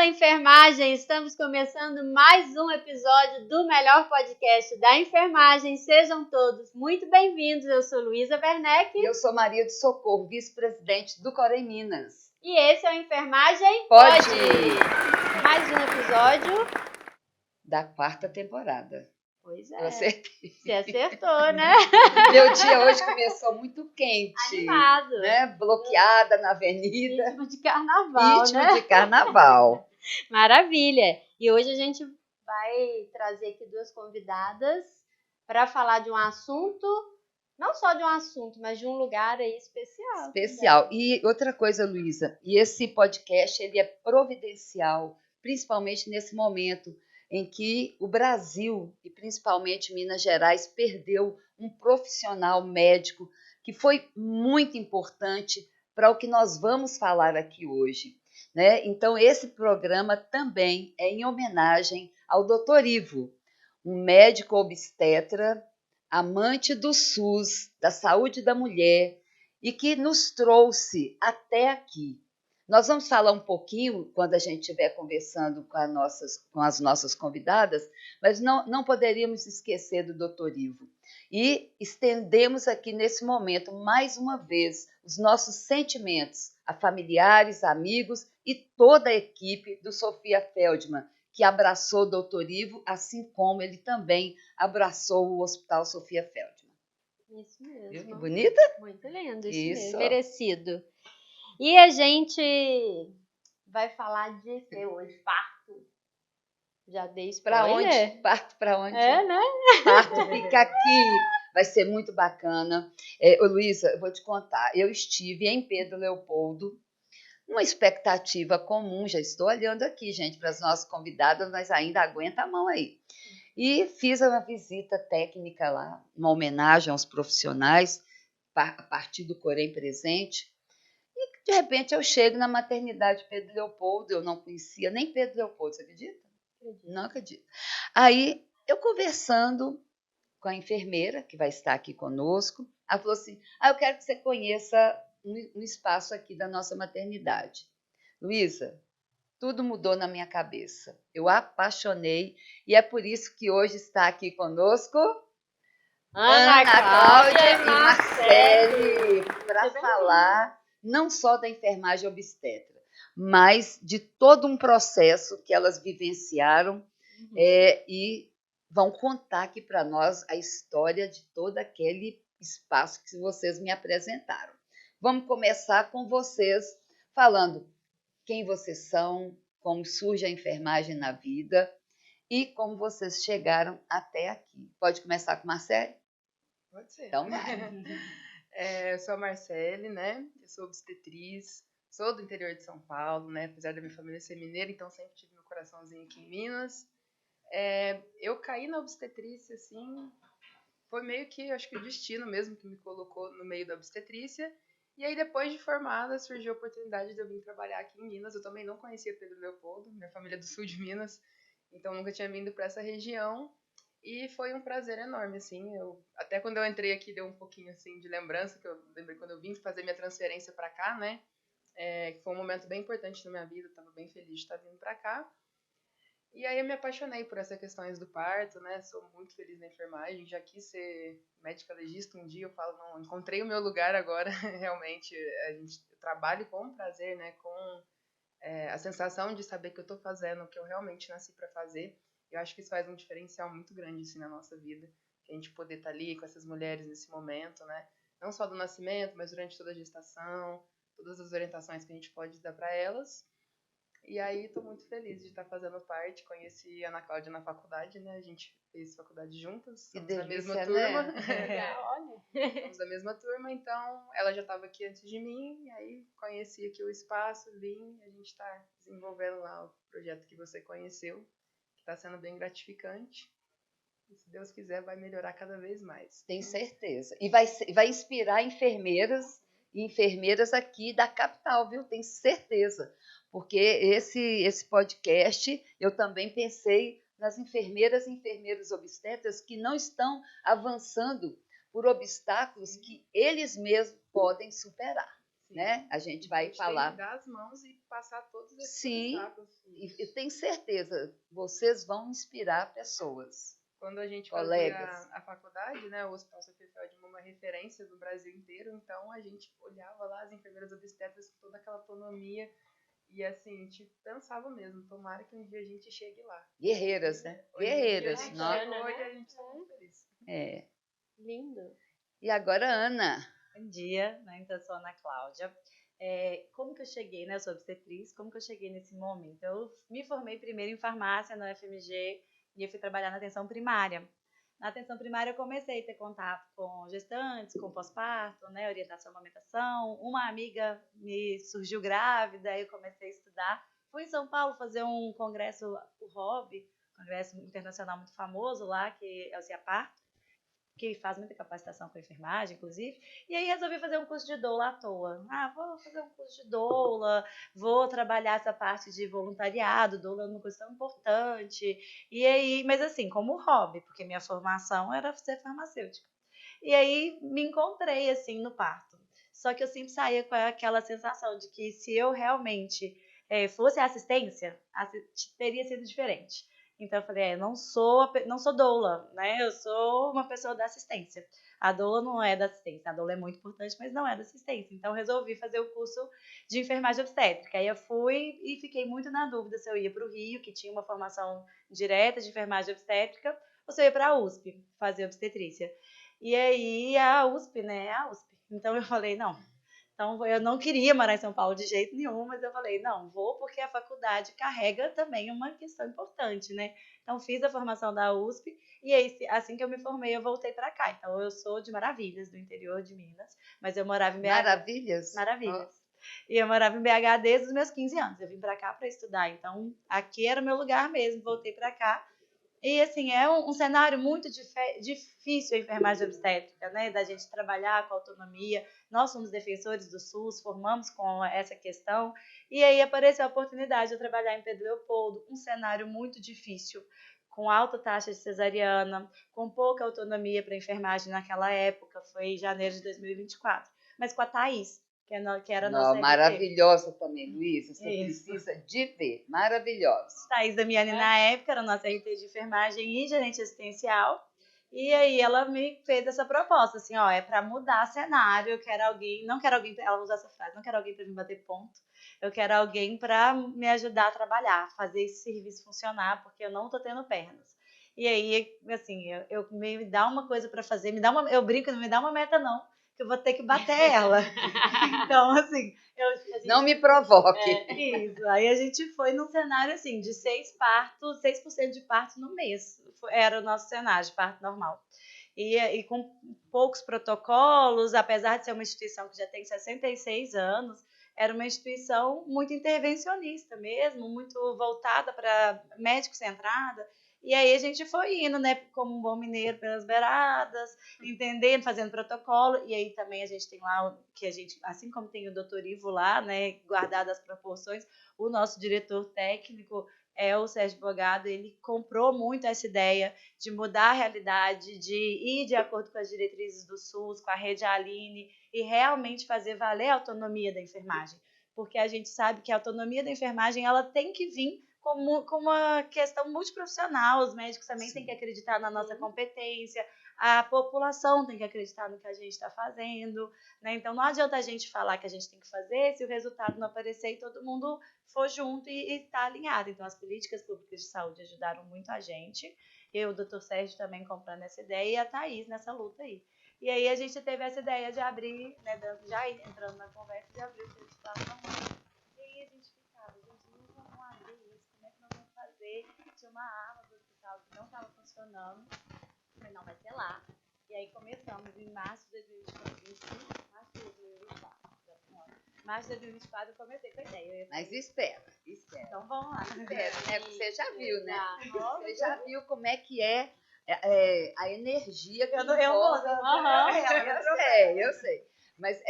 Fala enfermagem, estamos começando mais um episódio do melhor podcast da enfermagem. Sejam todos muito bem-vindos. Eu sou Luísa Werneck. E eu sou Maria de Socorro, vice-presidente do Corém Minas. E esse é o Enfermagem Pode! Mais um episódio da 4ª temporada. Pois é. Eu acertei. Você acertou, né? Meu dia hoje começou muito quente. Animado. Né? Bloqueada na avenida. Ritmo de carnaval, Ritmo de carnaval. Maravilha. E hoje a gente vai trazer aqui duas convidadas para falar de um assunto, não só de um assunto, mas de um lugar aí especial. Especial. Também. E outra coisa, Luísa, e esse podcast ele é providencial, principalmente nesse momento em que o Brasil, e principalmente Minas Gerais, perdeu um profissional médico que foi muito importante para o que nós vamos falar aqui hoje. Né? Então, esse programa também é em homenagem ao Dr. Ivo, um médico obstetra, amante do SUS, da saúde da mulher, e que nos trouxe até aqui. Nós vamos falar um pouquinho quando a gente estiver conversando com as nossas convidadas, mas não poderíamos esquecer do Dr. Ivo. E estendemos aqui nesse momento, mais uma vez, os nossos sentimentos a familiares, amigos e toda a equipe do Sofia Feldman, que abraçou o Dr. Ivo, assim como ele também abraçou o Hospital Sofia Feldman. Isso mesmo. Viu que bonita? Muito lindo, isso mesmo. Merecido. E a gente vai falar de que hoje? Parto. Já dei spoiler. Para onde? Parto para onde? É, né? Parto fica aqui. Vai ser muito bacana. Luísa, eu vou te contar. Eu estive em Pedro Leopoldo, uma expectativa comum. Já estou olhando aqui, gente, para as nossas convidadas, mas ainda aguenta a mão aí. E fiz uma visita técnica lá, uma homenagem aos profissionais, a partir do Corém Presente. E, de repente, eu chego na maternidade Pedro Leopoldo. Eu não conhecia nem Pedro Leopoldo, você acredita? Não acredito. Aí, eu conversando com a enfermeira, que vai estar aqui conosco, ela falou assim, eu quero que você conheça um espaço aqui da nossa maternidade. Luísa, tudo mudou na minha cabeça. Eu apaixonei e é por isso que hoje está aqui conosco Ana Cláudia e Marcele para falar não só da enfermagem obstetra, mas de todo um processo que elas vivenciaram e vão contar aqui para nós a história de todo aquele espaço que vocês me apresentaram. Vamos começar com vocês falando quem vocês são, como surge a enfermagem na vida e como vocês chegaram até aqui. Pode começar com a Marcele? Pode ser. Então vai. Eu sou a Marcele, né? Eu sou obstetriz, sou do interior de São Paulo, né? Apesar da minha família ser mineira, então sempre tive meu coraçãozinho aqui em Minas. Eu caí na obstetrícia, assim, foi meio que, acho que o destino mesmo que me colocou no meio da obstetrícia. E aí, depois de formada, surgiu a oportunidade de eu vir trabalhar aqui em Minas. Eu também não conhecia Pedro Leopoldo, minha família é do sul de Minas, então nunca tinha vindo para essa região. E foi um prazer enorme, assim. Até quando eu entrei aqui, deu um pouquinho, assim, de lembrança, que eu lembrei quando eu vim fazer minha transferência para cá, né? Que foi um momento bem importante na minha vida, eu estava bem feliz de estar vindo para cá. E aí eu me apaixonei por essas questões do parto, né? Sou muito feliz na enfermagem, já quis ser médica legista um dia, eu falo, não, encontrei o meu lugar agora, realmente. Eu trabalho com prazer, né? Com a sensação de saber que eu estou fazendo o que eu realmente nasci para fazer. Eu acho que isso faz um diferencial muito grande, assim, na nossa vida. Que a gente poder estar ali com essas mulheres nesse momento, né? Não só do nascimento, mas durante toda a gestação, todas as orientações que a gente pode dar para elas. E aí, estou muito feliz de estar fazendo parte. Conheci a Ana Cláudia na faculdade, né? A gente fez faculdade juntas, somos da mesma turma. Somos da mesma turma, então ela já estava aqui antes de mim. E aí, conheci aqui o espaço, vim. A gente está desenvolvendo lá o projeto que você conheceu, que está sendo bem gratificante. E, se Deus quiser, vai melhorar cada vez mais. Tenho certeza. E vai inspirar enfermeiras e enfermeiras aqui da capital, viu? Tenho certeza. Porque esse podcast, eu também pensei nas enfermeiras e enfermeiros obstetras que não estão avançando por obstáculos que eles mesmos podem superar. Né? A gente vai falar. Tem que dar as mãos e passar todos esses obstáculos. e tenho certeza, vocês vão inspirar pessoas. Quando a gente Colegas. fazia a faculdade, né, o Hospital Sofia Feldman, uma referência do Brasil inteiro, então a gente olhava lá as enfermeiras obstetras com toda aquela autonomia e assim, a gente pensava mesmo, tomara que um dia a gente chegue lá. Guerreiras, né? Hoje em dia Guerreiras. a gente Nós. chegou e a gente está muito feliz. É. Lindo. E agora, Ana. Bom dia, né? Então, eu sou a Ana Cláudia. Como que eu cheguei, né? Eu sou obstetriz, como que eu cheguei nesse momento? Eu me formei primeiro em farmácia na UFMG e eu fui trabalhar na atenção primária. Na atenção primária eu comecei a ter contato com gestantes, com pós-parto, né? Orientação à amamentação. Uma amiga me surgiu grávida, aí eu comecei a estudar. Fui em São Paulo fazer um congresso, o ROB, congresso internacional muito famoso lá, que é o CIAPARTO, que faz muita capacitação com enfermagem, inclusive, e aí resolvi fazer um curso de doula à toa. Vou fazer um curso de doula, vou trabalhar essa parte de voluntariado, doula é uma coisa tão importante, e aí, mas assim, como hobby, porque minha formação era ser farmacêutica. E aí me encontrei, assim, no parto. Só que eu sempre saía com aquela sensação de que se eu realmente fosse assistência, teria sido diferente. Então eu falei, eu não sou doula, né? Eu sou uma pessoa da assistência. A doula não é da assistência, a doula é muito importante, mas não é da assistência. Então eu resolvi fazer o curso de enfermagem obstétrica. Aí eu fui e fiquei muito na dúvida se eu ia para o Rio, que tinha uma formação direta de enfermagem obstétrica, ou se eu ia para a USP fazer obstetrícia. E aí a USP, né? É a USP. Então eu falei, não. Então, eu não queria morar em São Paulo de jeito nenhum, mas eu falei, não, vou porque a faculdade carrega também uma questão importante, né? Então, fiz a formação da USP e aí, assim que eu me formei, eu voltei para cá. Então, eu sou de Maravilhas, do interior de Minas, mas eu morava em BH. Maravilhas? Maravilhas. E eu morava em BH desde os meus 15 anos. Eu vim para cá para estudar, então aqui era o meu lugar mesmo, voltei para cá. E, assim, é um cenário muito difícil a enfermagem obstétrica, né? Da gente trabalhar com autonomia. Nós somos defensores do SUS, formamos com essa questão. E aí apareceu a oportunidade de eu trabalhar em Pedro Leopoldo, um cenário muito difícil, com alta taxa de cesariana, com pouca autonomia para a enfermagem naquela época, foi em janeiro de 2024. Mas com a Thaís, que era a nossa RT. Maravilhosa também, Luísa. Você Isso. precisa de ver. Maravilhosa. Thaís Damiani, na época, era nossa RT de enfermagem e gerente assistencial. E aí ela me fez essa proposta, assim, ó, é para mudar cenário, eu quero alguém, não quero alguém, ela usou essa frase, não quero alguém para me bater ponto, eu quero alguém para me ajudar a trabalhar, fazer esse serviço funcionar, porque eu não tô tendo pernas. E aí, assim, eu me dá uma coisa para fazer, eu brinco, não me dá uma meta não, que eu vou ter que bater ela. Então, assim, não me provoque. Isso. Aí a gente foi num cenário assim, de 6% de parto no mês. Era o nosso cenário de parto normal. E com poucos protocolos, apesar de ser uma instituição que já tem 66 anos, era uma instituição muito intervencionista mesmo, muito voltada para médico centrada. E aí a gente foi indo, né, como um bom mineiro pelas beiradas, entendendo, fazendo protocolo. E aí também a gente tem lá, que a gente, assim como tem o doutor Ivo lá, né, guardado as proporções, o nosso diretor técnico é o Sérgio Bogado, ele comprou muito essa ideia de mudar a realidade, de ir de acordo com as diretrizes do SUS, com a rede Aline, e realmente fazer valer a autonomia da enfermagem. Porque a gente sabe que a autonomia da enfermagem ela tem que vir como uma questão multiprofissional, os médicos também têm que acreditar na nossa competência, a população tem que acreditar no que a gente está fazendo, né? Então não adianta a gente falar que a gente tem que fazer se o resultado não aparecer e todo mundo for junto e está alinhado. Então as políticas públicas de saúde ajudaram muito a gente, eu, o doutor Sérgio também comprando essa ideia e a Thaís nessa luta aí. E aí a gente teve essa ideia de abrir, né, já entrando na conversa, de abrir o certificado normal. E aí a gente ficava, gente, não vamos abrir isso, como é que nós vamos fazer? Tinha uma ala do hospital que não estava funcionando, mas não vai ser lá. E aí começamos em março de 2024, março de 2024 eu comecei com a ideia. Mas espera. Então vamos lá. Espera, né? Você já viu, né? Você já viu como é que é a energia que envolve. Eu sei. Mas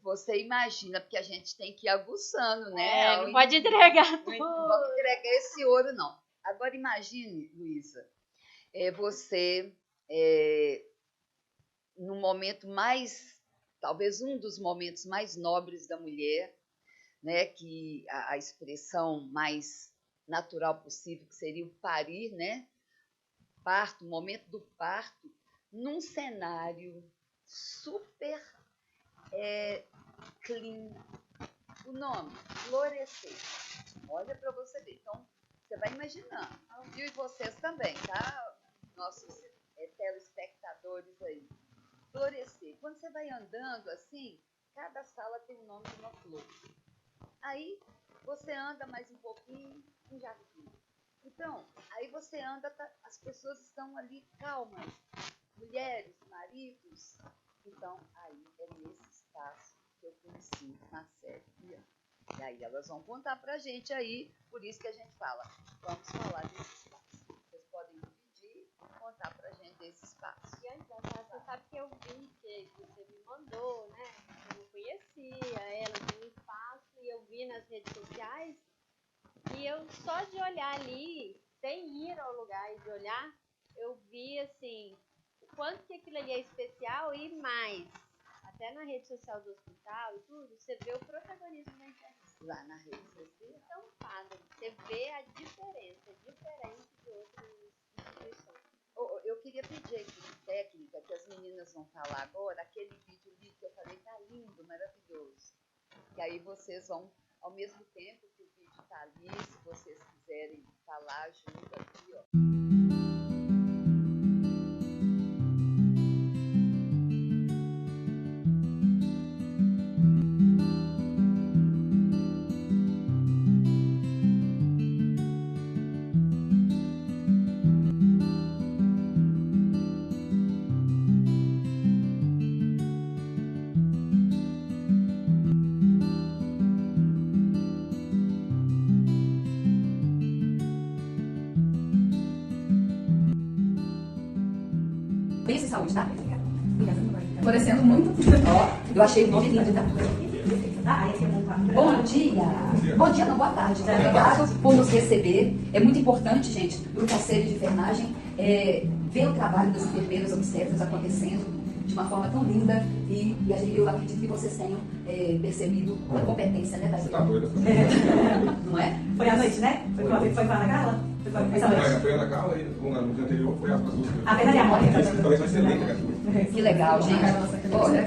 você imagina, porque a gente tem que ir aguçando, né? Não pode entregar tudo. Não vamos entregar esse ouro, não. Agora imagine, Luísa, você no momento talvez um dos momentos mais nobres da mulher, né? Que a expressão mais natural possível, que seria o parir, né? Parto, o momento do parto, num cenário super clean. O nome, florescer. Olha para você ver. Então, você vai imaginando. Eu e vocês também, tá? Nossos telespectadores aí. Florescer. Quando você vai andando assim, cada sala tem o nome de uma flor. Aí, você anda mais um pouquinho, um jardim. Então, aí você anda, as pessoas estão ali calmas. Mulheres, maridos. Então, aí é nesse espaço que eu conheci Marcele. E aí elas vão contar pra gente aí, por isso que a gente fala, vamos falar desse espaço. Vocês podem dividir e contar pra gente desse espaço. E antes você sabe que eu vi que você me mandou, né? Eu não conhecia ela no espaço e eu vi nas redes sociais. E eu só de olhar ali, sem ir ao lugar e de olhar, eu vi assim, o quanto que aquilo ali é especial e mais. Até na rede social do hospital e tudo, você vê o protagonismo da internet. Lá na rede social. Estampada. Você vê a diferença, diferente de outras instituições. Eu queria pedir aqui de técnica, que as meninas vão falar agora, aquele vídeo ali que eu falei, tá lindo, maravilhoso. E aí vocês vão, ao mesmo tempo que o vídeo tá ali, se vocês quiserem falar junto aqui, ó. Bem-estar e saúde, tá? Florescendo muito. Ó, eu achei o nome lindo, tá? Bom dia! Bom dia, não, boa tarde. Obrigado por nos receber. É muito importante, gente, o Grupo Conselho de Enfermagem, ver o trabalho das enfermeiras obstetras acontecendo de uma forma tão linda e eu acredito que vocês tenham percebido a competência, né, Você tá doida? Não é? Foi à noite, né? Foi na gala? Foi essa noite. Foi na Carla e no dia anterior foi as duas. A Fernanda e a Mônica. Talvez vai ser lenta, né? Que legal, gente. Olha,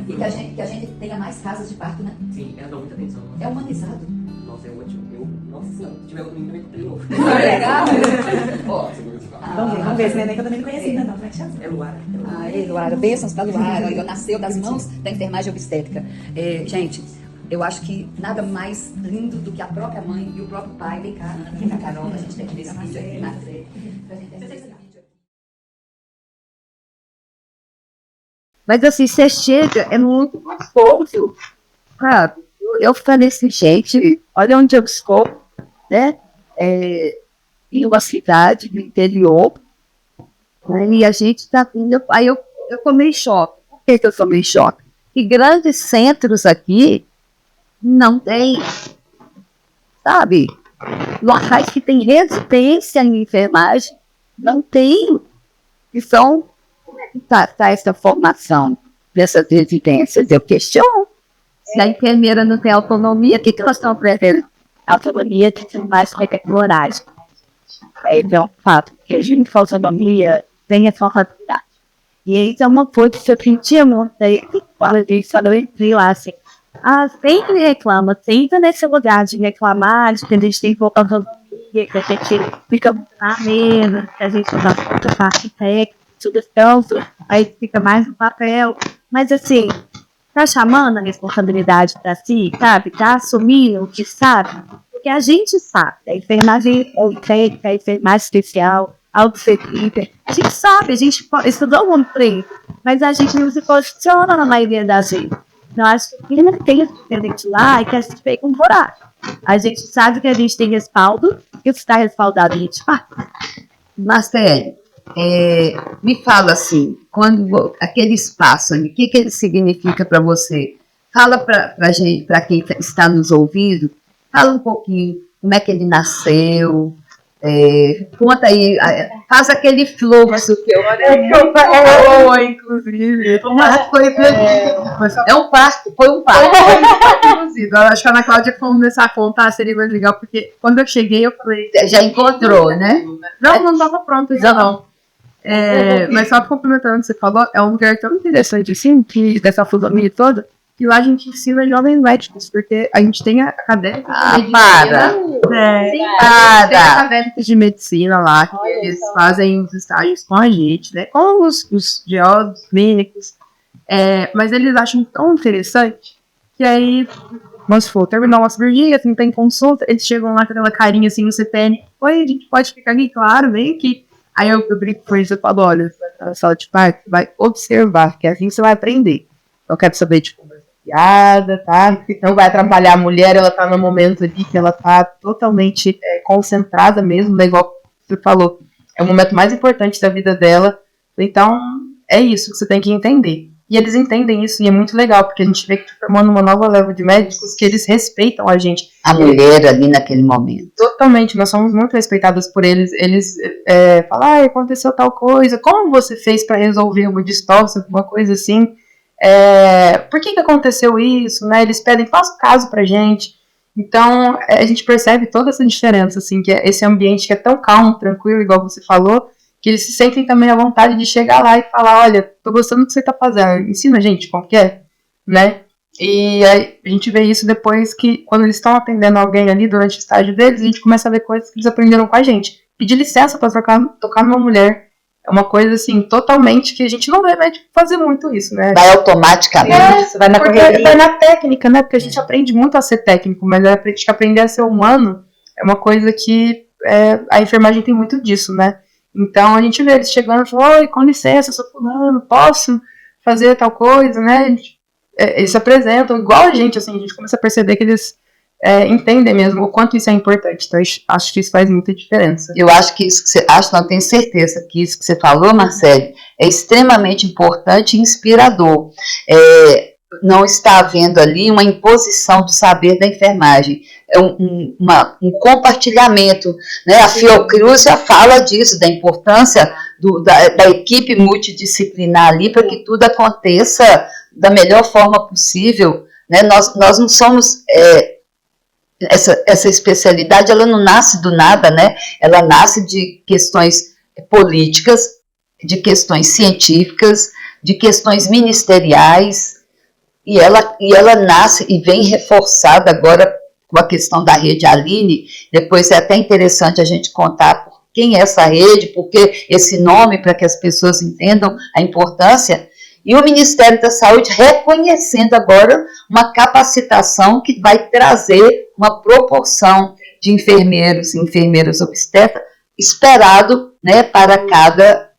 E que a gente tenha mais casas de parto, né? Sim, ela dá muita atenção. É humanizado. Nossa, é ótimo. Nossa, se tiver outro menino, também comprei novo. Legal. Ó, vamos ver esse neném que eu também não conheci ainda, não. Como é que chama? É Luara. Luara, bênçãos para Luara. Eu nasceu das mãos da enfermagem obstétrica. Gente, eu acho que nada mais lindo do que a própria mãe e o próprio pai. Vem cá, Carol, a gente tem que ver esse vídeo aqui na frente. Pra gente ver esse vídeo aqui. Mas assim, você chega, é muito gostoso, sabe? Eu falei assim, gente, olha onde eu estou, né? Em uma cidade do interior, né? E a gente está vindo. Aí eu tomei choque. Por que eu tomei choque? Que grandes centros aqui não tem, sabe? Locais que tem residência em enfermagem, não tem. Então, como é que está essa formação dessas residências? Eu questiono. Se a enfermeira não tem autonomia, o que elas estão prevendo? Autonomia de ser mais horários. É um fato, porque a gente com autonomia tem essa responsabilidade. E isso é uma coisa que eu sentia muito aí, quando eu entrei lá assim. Sempre reclama, sempre nesse lugar de reclamar, de que a gente tem pouca autonomia, que a gente fica muito na mesa, que a gente dá muita parte técnica, tudo tanto, aí fica mais no papel. Mas assim, tá chamando a responsabilidade para si, sabe? Tá assumindo o que sabe? Porque a gente sabe, a enfermagem técnica, a enfermagem especial, a obstetrícia, a gente sabe, a gente estudou muito para isso, mas a gente não se posiciona na maioria das vezes. Então, acho que quem tem esse lá é que a gente fez com coragem. A gente sabe que a gente tem respaldo, e o que está respaldado a gente faz. Marcele, me fala assim, quando aquele espaço ali, o que ele significa para você? Fala para gente, para quem está nos ouvindo, fala um pouquinho como é que ele nasceu, Conta aí, faz aquele fluxo que eu inclusive. É um parto, foi um parto. Inclusive, eu acho que a Ana Cláudia começar a contar seria mais legal, porque quando eu cheguei eu falei, já encontrou, né? Não estava pronto já não. Mas só complementando o que você falou, é um lugar tão interessante assim, que dessa filosofia toda, que lá a gente ensina jovens médicos, porque a gente tem acadêmicos de medicina. Tem acadêmicos de medicina lá, que eles fazem os estágios com a gente, né? Com os geólogos, clínicos. Mas eles acham tão interessante que aí, vamos supor, terminou uma cirurgia, assim, tem consulta, eles chegam lá com aquela carinha assim no CPN, oi, a gente pode ficar aqui? Claro, vem aqui. Aí eu brinco com eles e falo, olha, você vai na sala de parto, vai observar, que assim você vai aprender. Eu quero saber, tipo, piada, tá? Não vai atrapalhar a mulher, ela tá no momento ali que ela tá totalmente concentrada mesmo, né? Igual você falou, é o momento mais importante da vida dela. Então, é isso que você tem que entender. E eles entendem isso, e é muito legal, porque a gente vê que tá formando uma nova leva de médicos que eles respeitam a gente. A mulher ali naquele momento. Totalmente, nós somos muito respeitadas por eles. Eles falam, aconteceu tal coisa, como você fez para resolver uma distócia, alguma coisa assim? Por que aconteceu isso, né? Eles pedem, faça o caso pra gente. Então, a gente percebe toda essa diferença, assim, que é esse ambiente que é tão calmo, tranquilo, igual você falou, que eles se sentem também à vontade de chegar lá e falar, olha, tô gostando do que você tá fazendo, ensina a gente como que é, né? E aí, a gente vê isso depois que, quando eles estão atendendo alguém ali durante o estágio deles, a gente começa a ver coisas que eles aprenderam com a gente. Pedir licença pra tocar numa mulher. É uma coisa, assim, totalmente que a gente não vê médico fazer muito isso, né? Vai automaticamente. Vai na correria. Vai na técnica, né? Porque a gente aprende muito a ser técnico, mas a gente aprender a ser humano é uma coisa que a enfermagem tem muito disso, né? Então a gente vê eles chegando e falando, oi, com licença, eu sou fulano, posso fazer tal coisa, né? Eles se apresentam igual a gente, assim, a gente começa a perceber que eles entendem mesmo o quanto isso é importante. Então, acho que isso faz muita diferença. Eu acho que isso que você... não tenho certeza que isso que você falou, Marcele, é extremamente importante e inspirador. Não está havendo ali uma imposição do saber da enfermagem. É um compartilhamento, né? A Fiocruz já fala disso, da importância da equipe multidisciplinar ali para que tudo aconteça da melhor forma possível, né? Nós não somos... Essa especialidade, ela não nasce do nada, né? Ela nasce de questões políticas, de questões científicas, de questões ministeriais, e ela nasce e vem reforçada agora com a questão da rede Aline. Depois é até interessante a gente contar por quem é essa rede, por que esse nome, para que as pessoas entendam a importância. E o Ministério da Saúde reconhecendo agora uma capacitação que vai trazer uma proporção de enfermeiros e enfermeiras obstetras esperado, né, para cada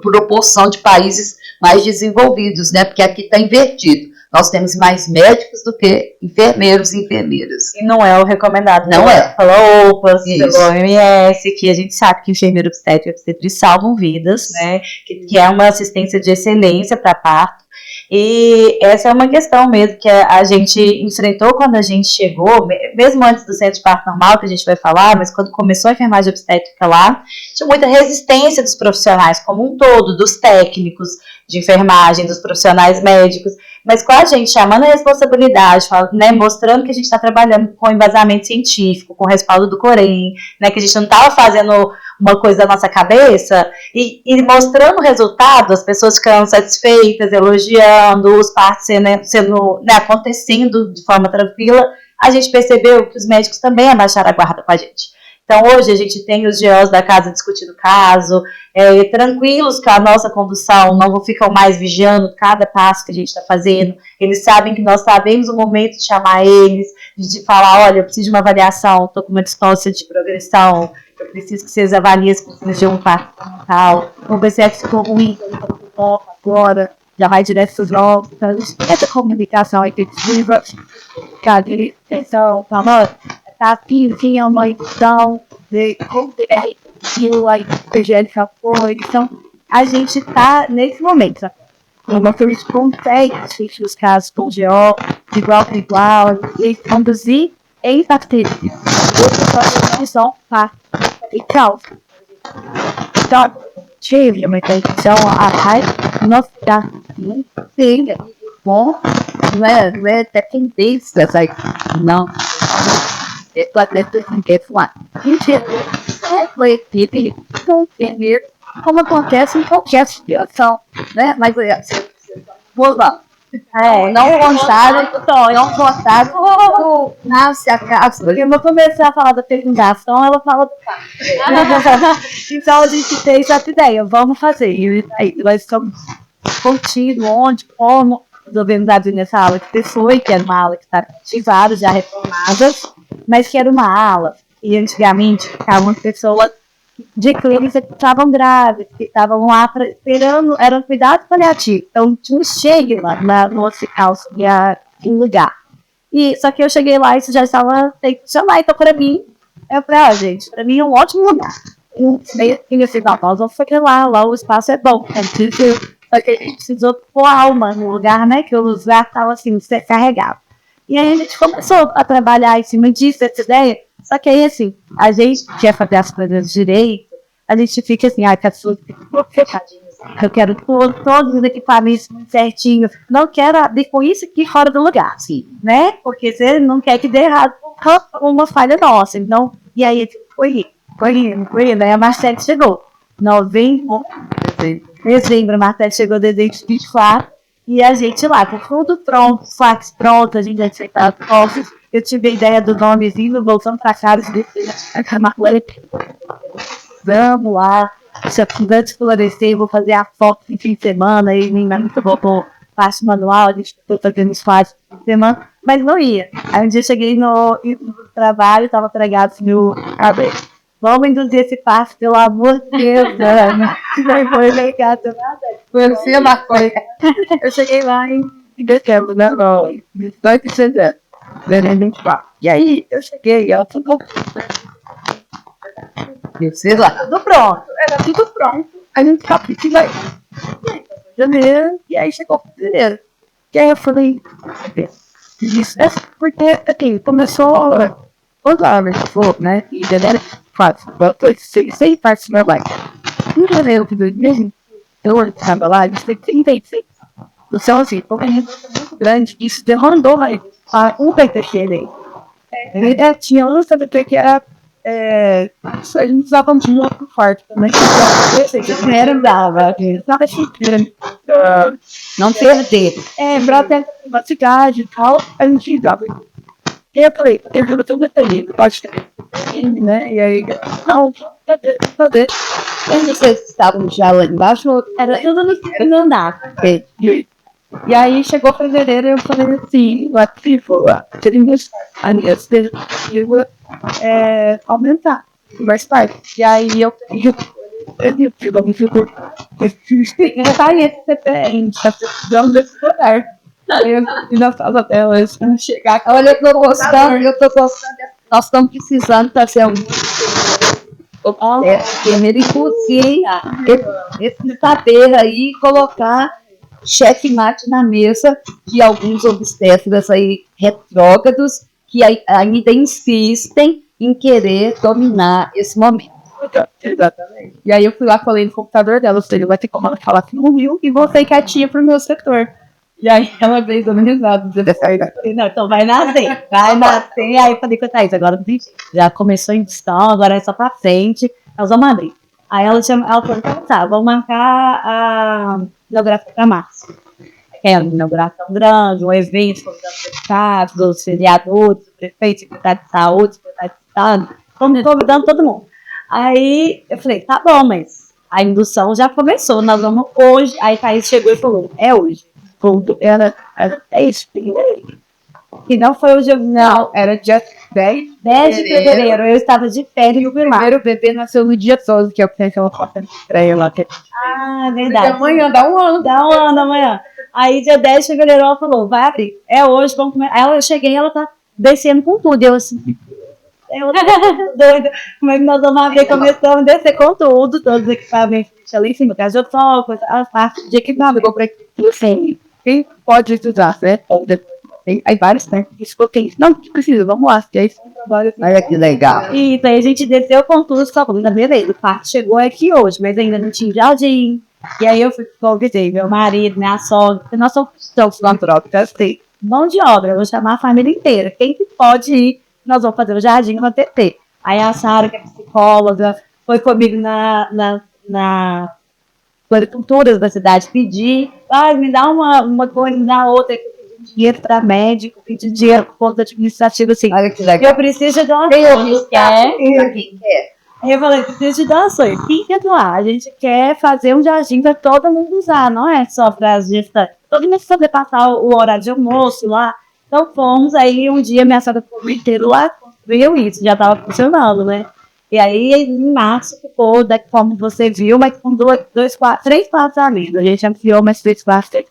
proporção de países mais desenvolvidos, né, porque aqui está invertido. Nós temos mais médicos do que enfermeiros e enfermeiras. E não é o recomendado. Não é. Pela OPAS, pelo OMS, que a gente sabe que enfermeiro obstetra e obstetriz salvam vidas, né? Que é uma assistência de excelência para parto. E essa é uma questão mesmo que a gente enfrentou quando a gente chegou, mesmo antes do centro de parto normal, que a gente vai falar, mas quando começou a enfermagem obstétrica lá, tinha muita resistência dos profissionais como um todo, dos técnicos de enfermagem, dos profissionais médicos, mas com a gente chamando a responsabilidade, né, mostrando que a gente está trabalhando com embasamento científico, com respaldo do Corém, né, que a gente não estava fazendo uma coisa da nossa cabeça, e mostrando o resultado, as pessoas ficando satisfeitas, elogiando, os partos sendo né, acontecendo de forma tranquila, a gente percebeu que os médicos também abaixaram a guarda com a gente. Então, hoje, a gente tem os GOs da casa discutindo o caso, tranquilos com a nossa condução, não ficam mais vigiando cada passo que a gente está fazendo. Eles sabem que nós sabemos o momento de chamar eles, de falar, olha, eu preciso de uma avaliação, estou com uma distócia de progressão, eu preciso que vocês avaliem se cirurgião tal. O BCF ficou ruim, agora já vai direto para os novos. Essa comunicação entre os cadê atenção, falando. Tá aqui, tinha uma edição de como a evangélica foi. Então, a gente tá nesse momento. Uma coisa consegue assistir os casos com o GO, de igual para igual, e conduzir em bactérias. Outra só e tchau. Então, tive uma intenção a raiva não ficar sim, bom, não é dependência, não. It's like it's one. Foi equipe, não entender como acontece em qualquer situação, né? Mas vou lá. Não contaram nasce a casa. Porque eu vou começar a falar da fecundação, ela fala do parto. Então a gente tem essa ideia, vamos fazer. E aí, nós estamos contigo, onde, como, resolvemos abrir nessa aula que pessoa, que era uma aula que está ativada, já reformada, mas que era uma aula. E antigamente ficavam pessoas de clínica que estavam grávidas, que estavam lá esperando, eram cuidados paliativos. Então, tinha chegue lá no hospital, em lugar. E, só que eu cheguei lá e isso já estava tem que chamar. Então, para mim, eu falei, gente, para mim é um ótimo lugar. E assim, nós vamos ficar lá o espaço é bom. Só que a gente precisou pôr alma no lugar, né? Que o lugar estava assim, carregado. E aí a gente começou a trabalhar em cima disso, essa ideia. Só que aí, assim, a gente quer fazer as coisas direito, a gente fica assim, eu quero todos os equipamentos certinhos, não quero abrir com isso aqui fora do lugar, assim, né? Porque você não quer que dê errado uma falha nossa. Então, e aí, foi indo, aí a Marcele chegou. Dezembro, a Marcele chegou em dezembro de 24, e a gente lá, com tudo pronto, fax pronto, a gente aceitava office. Eu tive a ideia do nomezinho, voltando pra casa, vamos lá, se eu quiser esclarecer, vou fazer a foto no fim de semana, e nem muito bom, parte manual, a gente foi fazendo os fatos no fim de semana, mas não ia. Aí um dia eu cheguei no trabalho, estava pregado assim, vamos induzir esse passo, pelo amor de Deus, não foi legal, foi assim uma coisa. Eu cheguei lá em dezembro, né, vai precisar. E aí eu cheguei, ela falou, sei lá, tudo pronto, era tudo pronto. A gente sabe que vai janeiro, e aí chegou fevereiro. E aí eu falei, isso é porque assim, começou os anos, né? E janeiro fácil, sem parte do meu pai. Em janeiro de 2000, eu estava lá, eu sei que 36. No céu assim, foi muito grande, isso derrondou aí. Um PTQ aí. Ele tinha um PTQ que era. A gente usava muito forte também. Não era dava. Não perder. Pra ter uma cidade e tal, a gente dava. E eu falei, eu juro tudo detalhado, pode ter. Né? E aí, não, fazer. Quando vocês estavam já lá embaixo, era eu não andava. E aí chegou fevereiro e eu falei assim, teríamos a minha expectativa aumentar, mais tarde. E aí eu está precisando desse lugar. Aí eu na sala delas, chegar. Olha, eu tô gostando, nós estamos precisando fazer um primeiro inclusive esse saber aí, colocar checkmate na mesa de alguns obstetras aí retrógrados que ainda insistem em querer dominar esse momento. Exatamente. E aí eu fui lá, falei no computador dela, ou seja, vai ter como ela falar que não viu e voltei quietinha pro meu setor. E aí ela veio dando risada, dizendo assim, não, então vai nascer. Aí eu falei com a Thaís, agora já começou a indução, agora é só pra frente, nós vamos abrir. Aí ela falou, então tá, vamos marcar a inauguração pra março. É uma inauguração grande, um evento, convidando os vereadores, o prefeito, o secretário de saúde, o secretário de estado, convidando todo mundo. Aí eu falei, tá bom, mas a indução já começou, nós vamos hoje. Aí Thaís chegou e falou, é hoje. É isso. E não foi hoje, não, era dia 10 de fevereiro. Eu estava de férias no primeiro bebê nasceu no dia 12, que eu pensei que ela foto estranha lá. Ah, verdade. Amanhã, dá um ano amanhã. Aí dia 10 de fevereiro ela falou, vai abrir, é hoje, vamos comer. Aí eu cheguei e ela tá descendo com tudo. Eu assim, eu tô doida. Como é que nós vamos abrir? Começamos a descer com tudo, todos os equipamentos ali em cima, casa de sol, a parte de equipamento. Eu comprei assim, quem pode estudar, né? Tem aí vários técnicos que eu tenho. Não precisa, vamos lá. E aí, olha que legal. E daí a gente desceu com tudo, só falando, beleza, o parque chegou aqui hoje, mas ainda não tinha jardim. E aí eu convidei meu marido, minha sogra, porque nós somos filantrópicas, tem mão de obra, eu vou chamar a família inteira. Quem que pode ir, nós vamos fazer o jardim no TT. Aí a Sara, que é psicóloga, foi comigo na floricultura da cidade pedir, me dá uma coisa, me dá outra, que eu pedi dinheiro para médico, pedi dinheiro por conta administrativa, assim. Olha que legal. Eu preciso de doações, quer? Aí eu falei, preciso de doações. Quem quer doar? A gente quer fazer um jardim para todo mundo usar, não é só para as gestantes. Todo mundo poder passar o horário de almoço lá. Então fomos, aí um dia minha sogra ficou inteiro lá, construiu isso, já estava funcionando, né? E aí, em março, ficou, como você viu, mas com 3 quartos a menos. A gente ampliou mais 3 quartos.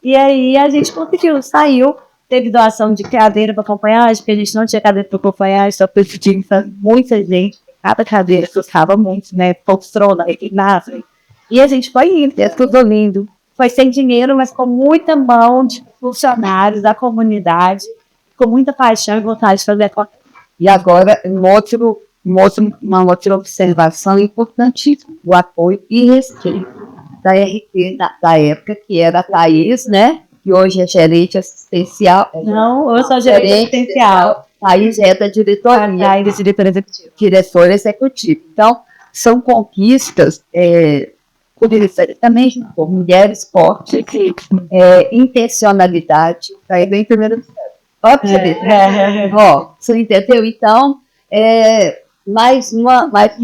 E aí, a gente conseguiu, saiu. Teve doação de cadeira para acompanhagem, porque a gente não tinha cadeira para acompanhagem, só pediu muita gente. Cada cadeira custava muito, né? Poltrona, reclinável. E a gente foi indo, tudo lindo. Foi sem dinheiro, mas com muita mão de funcionários da comunidade, com muita paixão e vontade de fazer a coisa. E agora, uma outra observação importantíssima, o apoio irrestrito da RT da época, que era a Thaís, né? Que hoje é gerente assistencial. Não, eu sou gerente assistencial. Thaís é da diretoria. Thaís é diretora executiva. Então, são conquistas, também por mulheres fortes, intencionalidade. Aí vem primeiro. Você entendeu? Então, mais um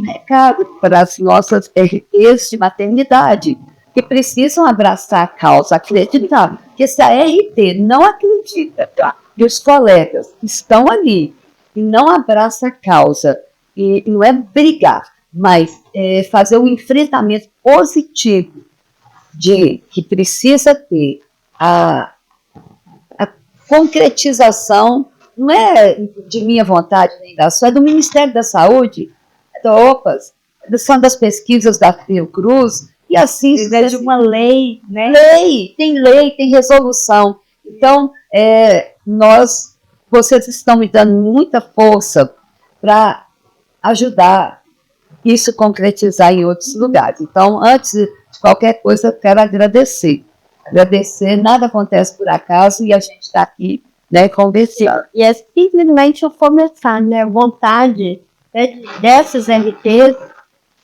recado para as nossas RTs de maternidade, que precisam abraçar a causa, acreditar. Porque se a RT não acredita, e os colegas estão ali e não abraçam a causa, e não é brigar, mas fazer um enfrentamento positivo de que precisa ter a concretização, não é de minha vontade nem da sua, é do Ministério da Saúde, da OPAS, são das pesquisas da Fiocruz, e assim... É de uma lei, né? Lei, tem resolução. Então, vocês estão me dando muita força para ajudar isso concretizar em outros lugares. Então, antes de qualquer coisa, eu quero agradecer. Nada acontece por acaso e a gente está aqui, né, conversando. E é simplesmente o começar, né, vontade, né, dessas RTs,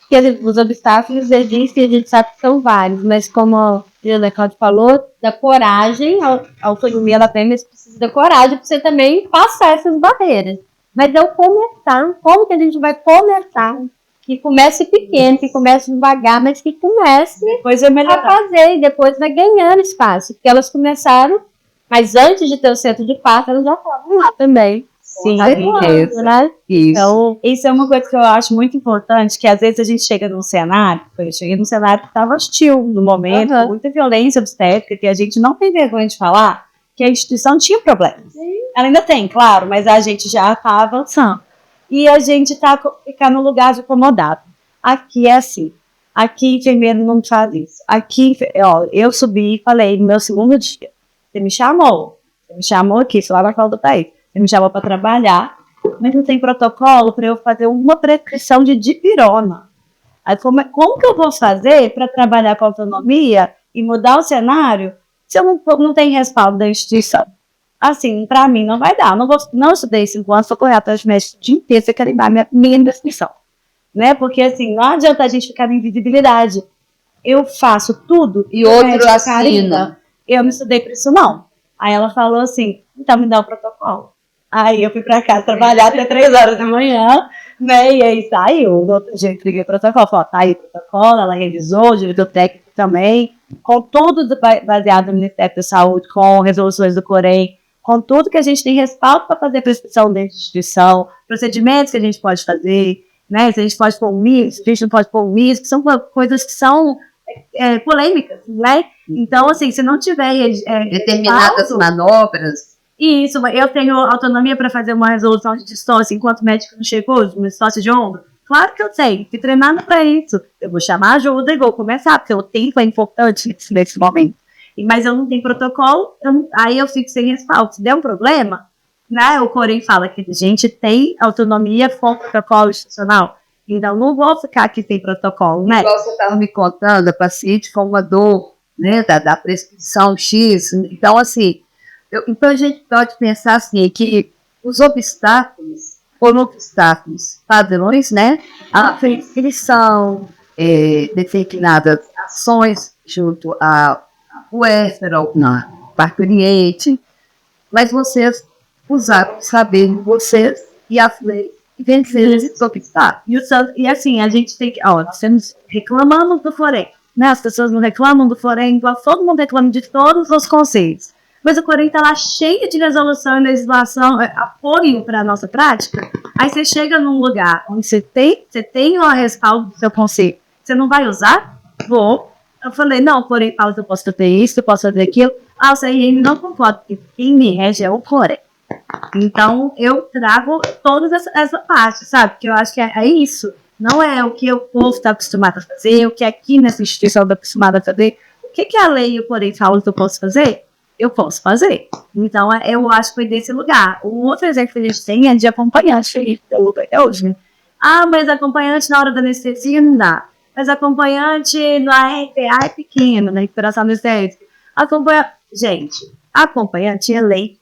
que os obstáculos existem, a gente sabe que são vários, mas como a Julia Cláudia falou, da coragem, a autonomia da PEMES precisa da coragem para você também passar essas barreiras. Mas é o começar, como que a gente vai começar? Que comece pequeno, que comece devagar, mas que comece a fazer e depois vai ganhando espaço. Porque elas começaram, mas antes de ter o centro de parto, elas já estavam lá também. Sim, né? Isso. Então, isso é uma coisa que eu acho muito importante, que às vezes a gente chega num cenário, eu cheguei num cenário que estava hostil no momento, com muita violência obstétrica, que a gente não tem vergonha de falar, que a instituição tinha problemas. Ela ainda tem, claro, mas a gente já está avançando. E a gente fica no lugar de acomodado. Aqui é assim. Aqui, enfermeiro não faz isso. Aqui, eu subi e falei, no meu segundo dia, você me chamou aqui, lá na qual do país. Você me chamou para trabalhar, mas não tem protocolo para eu fazer uma prescrição de dipirona. Aí, como que eu vou fazer para trabalhar com autonomia e mudar o cenário se eu não tenho respaldo da instituição? Assim, para mim não vai dar. Não estudei 5 anos, vou correr atrás de médico o dia inteiro, você quer limpar minha prescrição. Né? Porque assim, não adianta a gente ficar em invisibilidade. Eu faço tudo e outro assina. Eu não estudei para isso, não. Aí ela falou assim, então me dá o protocolo. Aí eu fui para casa trabalhar até 3 horas da manhã, né? E aí saiu. No outro dia eu entreguei o protocolo. Falei, tá aí o protocolo, ela revisou, o diretor técnico também, com tudo baseado no Ministério da Saúde, com resoluções do COREM, com tudo que a gente tem respaldo para fazer prescrição dentro da instituição, procedimentos que a gente pode fazer, né? Se a gente pode pôr um MIS, se a gente não pode pôr um MIS, que são coisas que são polêmicas, né? Então, assim, se não tiver determinadas manobras. Isso, eu tenho autonomia para fazer uma resolução de distócia enquanto o médico não chegou, uma distócia de ombro. Claro que eu tenho, fui treinada para isso. Eu vou chamar ajuda e vou começar, porque o tempo é importante nesse momento. Mas eu não tenho protocolo, aí eu fico sem respaldo. Se der um problema, né, o Corém fala que a gente tem autonomia com protocolo institucional. Então, não vou ficar aqui sem protocolo, né? Igual você estava me contando, a paciente com uma dor, né, da prescrição X. Então, assim, então a gente pode pensar assim, que os obstáculos, foram obstáculos padrões, né? A prescrição, determinadas ações junto ao puérpero, na parturiente, mas vocês usaram o saber de vocês e a lei e vencer esses obstáculos. E assim, a gente tem que, nós estamos reclamando do Forem, né? As pessoas não reclamam do Forem, todo mundo reclama de todos os conselhos. Mas o Corém está lá cheio de resolução e legislação, apoio para a nossa prática. Aí você chega num lugar onde você tem o respaldo do seu conselho. Você não vai usar? Vou. Eu falei, não, o Corém fala que eu posso fazer isso, eu posso fazer aquilo. O CRM não concorda, porque quem me rege é o Corém. Então, eu trago toda essa parte, sabe? Porque eu acho que é isso. Não é o que o povo está acostumado a fazer, o que aqui nessa instituição está acostumado a fazer. O que a lei e o Corém falam que eu posso fazer? Eu posso fazer. Então, eu acho que foi desse lugar. O outro exemplo que a gente tem é de acompanhante. Até hoje, né? Mas acompanhante na hora da anestesia não dá. Mas acompanhante no RPA é pequeno, na recuperação anestésica. Gente, acompanhante é lei.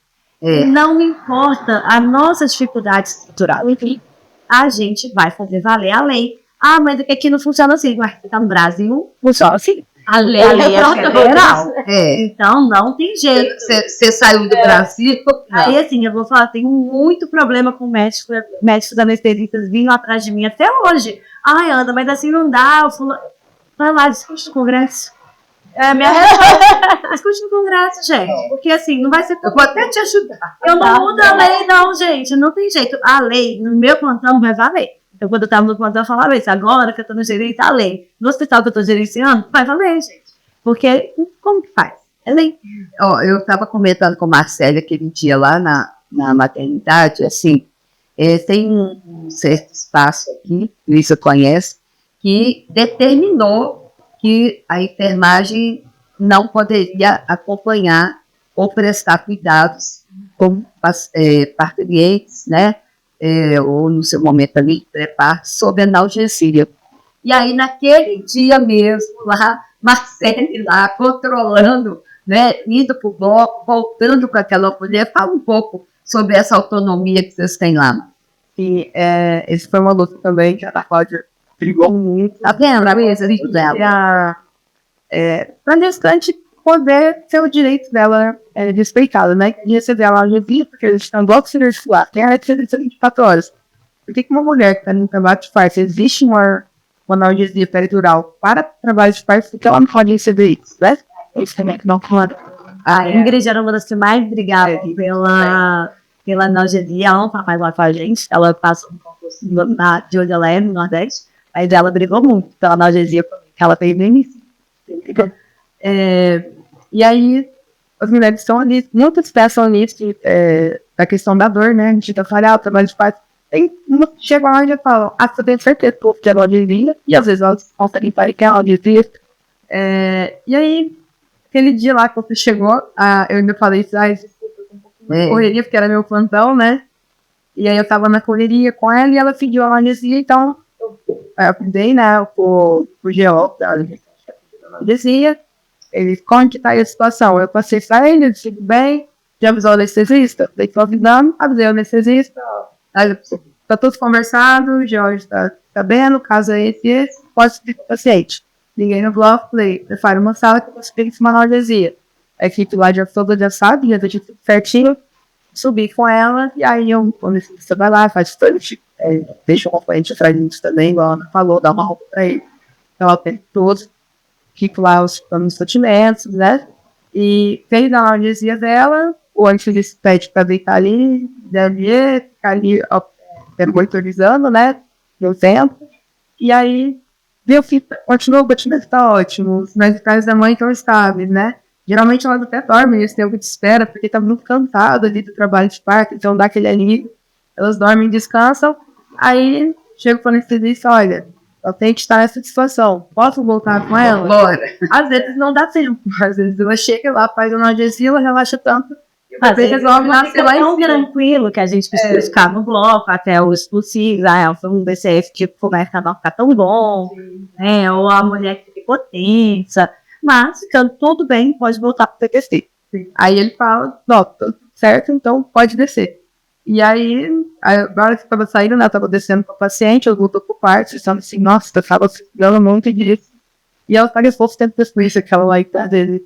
Não importa a nossa dificuldade estrutural. Enfim, a gente vai fazer valer a lei. Mas aqui não funciona assim. Mas tá no Brasil, funciona assim. A lei é federal. Então, não tem jeito. Você saiu do Brasil? Aí, assim, eu vou falar, tenho muito problema com médicos anestesistas vindo atrás de mim até hoje. Ana, mas assim não dá. Vai lá, discute no Congresso. Minha resposta, discute no Congresso, gente. Porque, assim, não vai ser... Eu vou até te ajudar. Eu não mudo a lei, não, gente. Não tem jeito. A lei, no meu plantão, vai valer. Então, quando eu estava no plantão, eu falava isso. Agora que eu estou no direito, a lei. No hospital que eu estou gerenciando, vai valer, gente. Porque, como que faz? É lei. Eu estava comentando com a Marcela aquele dia lá na maternidade, assim, tem um certo espaço aqui, Luísa conhece, que determinou que a enfermagem não poderia acompanhar ou prestar cuidados com parturientes, né? Ou no seu momento ali, pré-parto, sob analgesia. E aí, naquele dia mesmo, lá, Marcele lá, controlando, né, indo para o bloco, voltando com aquela mulher, fala um pouco sobre essa autonomia que vocês têm lá. Sim, esse foi uma luta também que a Cláudia brigou muito. Tá vendo a mesa dela? Para a gestante poder ter o direito dela respeitado, né? De receber a analgesia, porque a gente tem um bloco circular, tem a restrição de 24 horas. Por que uma mulher que está no trabalho de parto, existe uma analgesia peritural para trabalho de parto, porque ela não pode receber isso, né? Isso também que não pode. A Ingrid era uma das que mais brigava pela analgesia. Ela não faz lá com a gente. Ela passou um concurso de onde ela é, no Nordeste. Mas ela brigou muito pela analgesia que ela fez no início. E aí, as mulheres estão ali, muitas pensam nisso, da questão da dor, né? A gente tá falando, o trabalho de parto. Tem uma que chegam lá e já falam, você tem certeza que o povo quer analgesia? E às vezes elas conseguem parar que é analgesia. E aí, aquele dia lá que você chegou, eu ainda falei isso, desculpa, eu tô um pouquinho de correria, porque era meu plantão, né? E aí eu tava na correria com ela e ela pediu a analgesia, então eu pedi, né, pro geólogo da analgesia, ele, como que tá aí a situação? Eu passei pra ele, eu disse, tudo bem, já avisou o anestesista? Daí tô avisando, avisei o anestesista, tá tudo conversado, o geólogo tá sabendo, o caso é esse, pode ser paciente. Liguei no bloco, falei, prepara uma sala que eu explico uma analgesia. A equipe lá já sabe, já deixei tudo certinho, subi com ela, e aí o anestesista vai lá, faz tudo, deixa o componente atrás disso também, igual a Ana falou, dá uma roupa pra ele. Então ela tem todos, fico lá os batimentos, né? E fez a analgesia dela, o anestesista pede pra deitar ali, ficar ali monitorizando, né? Deu tempo. E aí, continua, o batimento tá ótimo, os vitais da mãe estão estáveis, né? Geralmente elas até dormem nesse tempo de espera, porque tá muito cansado ali do trabalho de parto, então dá aquele alívio. Elas dormem e descansam. Aí chega o anestesista, olha, eu tenho que estar nessa situação. Posso voltar com ela? Bora. Às vezes não dá tempo. Às vezes ela chega lá, faz uma analgesia, ela relaxa tanto. Às vezes resolve nascer lá em cima. tranquilo que a gente precisa ficar no bloco até os possíveis. Foi um BCF tipo, começa a não ficar tão bom, né? Ou a mulher que tem potência. Mas, ficando tudo bem, pode voltar para o TTC. Aí ele fala, não, tá certo, então pode descer. E aí, agora que eu estava saindo, né, eu estava descendo com o paciente, eu voltou pro quarto, pensando assim, nossa, eu estava ficando muito disso. E ela pareceu fofo tempo depois que ela lá tá dele.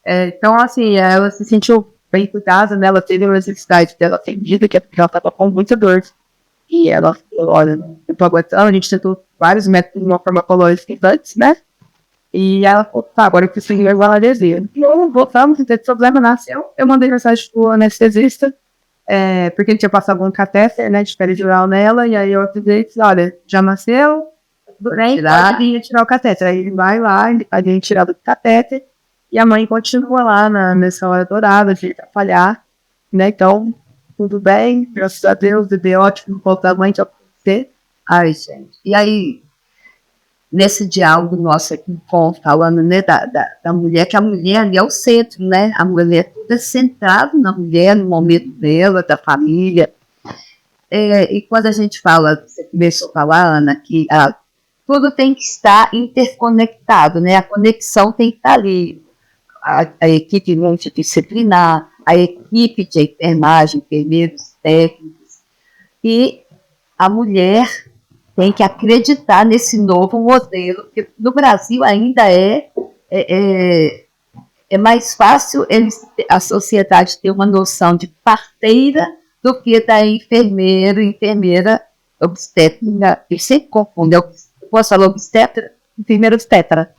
Então, assim, ela se sentiu bem cuidada, né, ela teve a necessidade dela atendida, que é porque ela estava com muita dor. E ela falou, olha, eu tô aguentando, a gente tentou vários métodos de uma farmacológica antes, né? E ela falou, tá, agora eu preciso ir igual a adesiva. Não, voltamos, não teve problema, nasceu. Eu mandei mensagem pro anestesista, porque ele tinha passado um catéter, né, de peridural nela, e aí eu avisei e disse, olha, já nasceu, pode vir tirar o catéter. Aí ele vai lá, a gente tira do catéter, e a mãe continua lá nessa hora dourada, de atrapalhar, né, então, tudo bem, graças a Deus, bebê ótimo, volta a mãe, já pode ter. Ai, gente, e aí... Nesse diálogo nosso aqui, falando, né, da mulher, que a mulher ali é o centro, né? A mulher tudo é centrado na mulher, no momento dela, da família. E quando a gente fala, você começou a falar, Ana, que tudo tem que estar interconectado, né? A conexão tem que estar ali. A equipe multidisciplinar, a equipe de enfermagem, enfermeiros, técnicos. E a mulher tem que acreditar nesse novo modelo, porque no Brasil ainda é mais fácil a sociedade ter uma noção de parteira do que da enfermeira obstétrica. Eu sempre confundo, eu posso falar obstetra, enfermeira obstetra.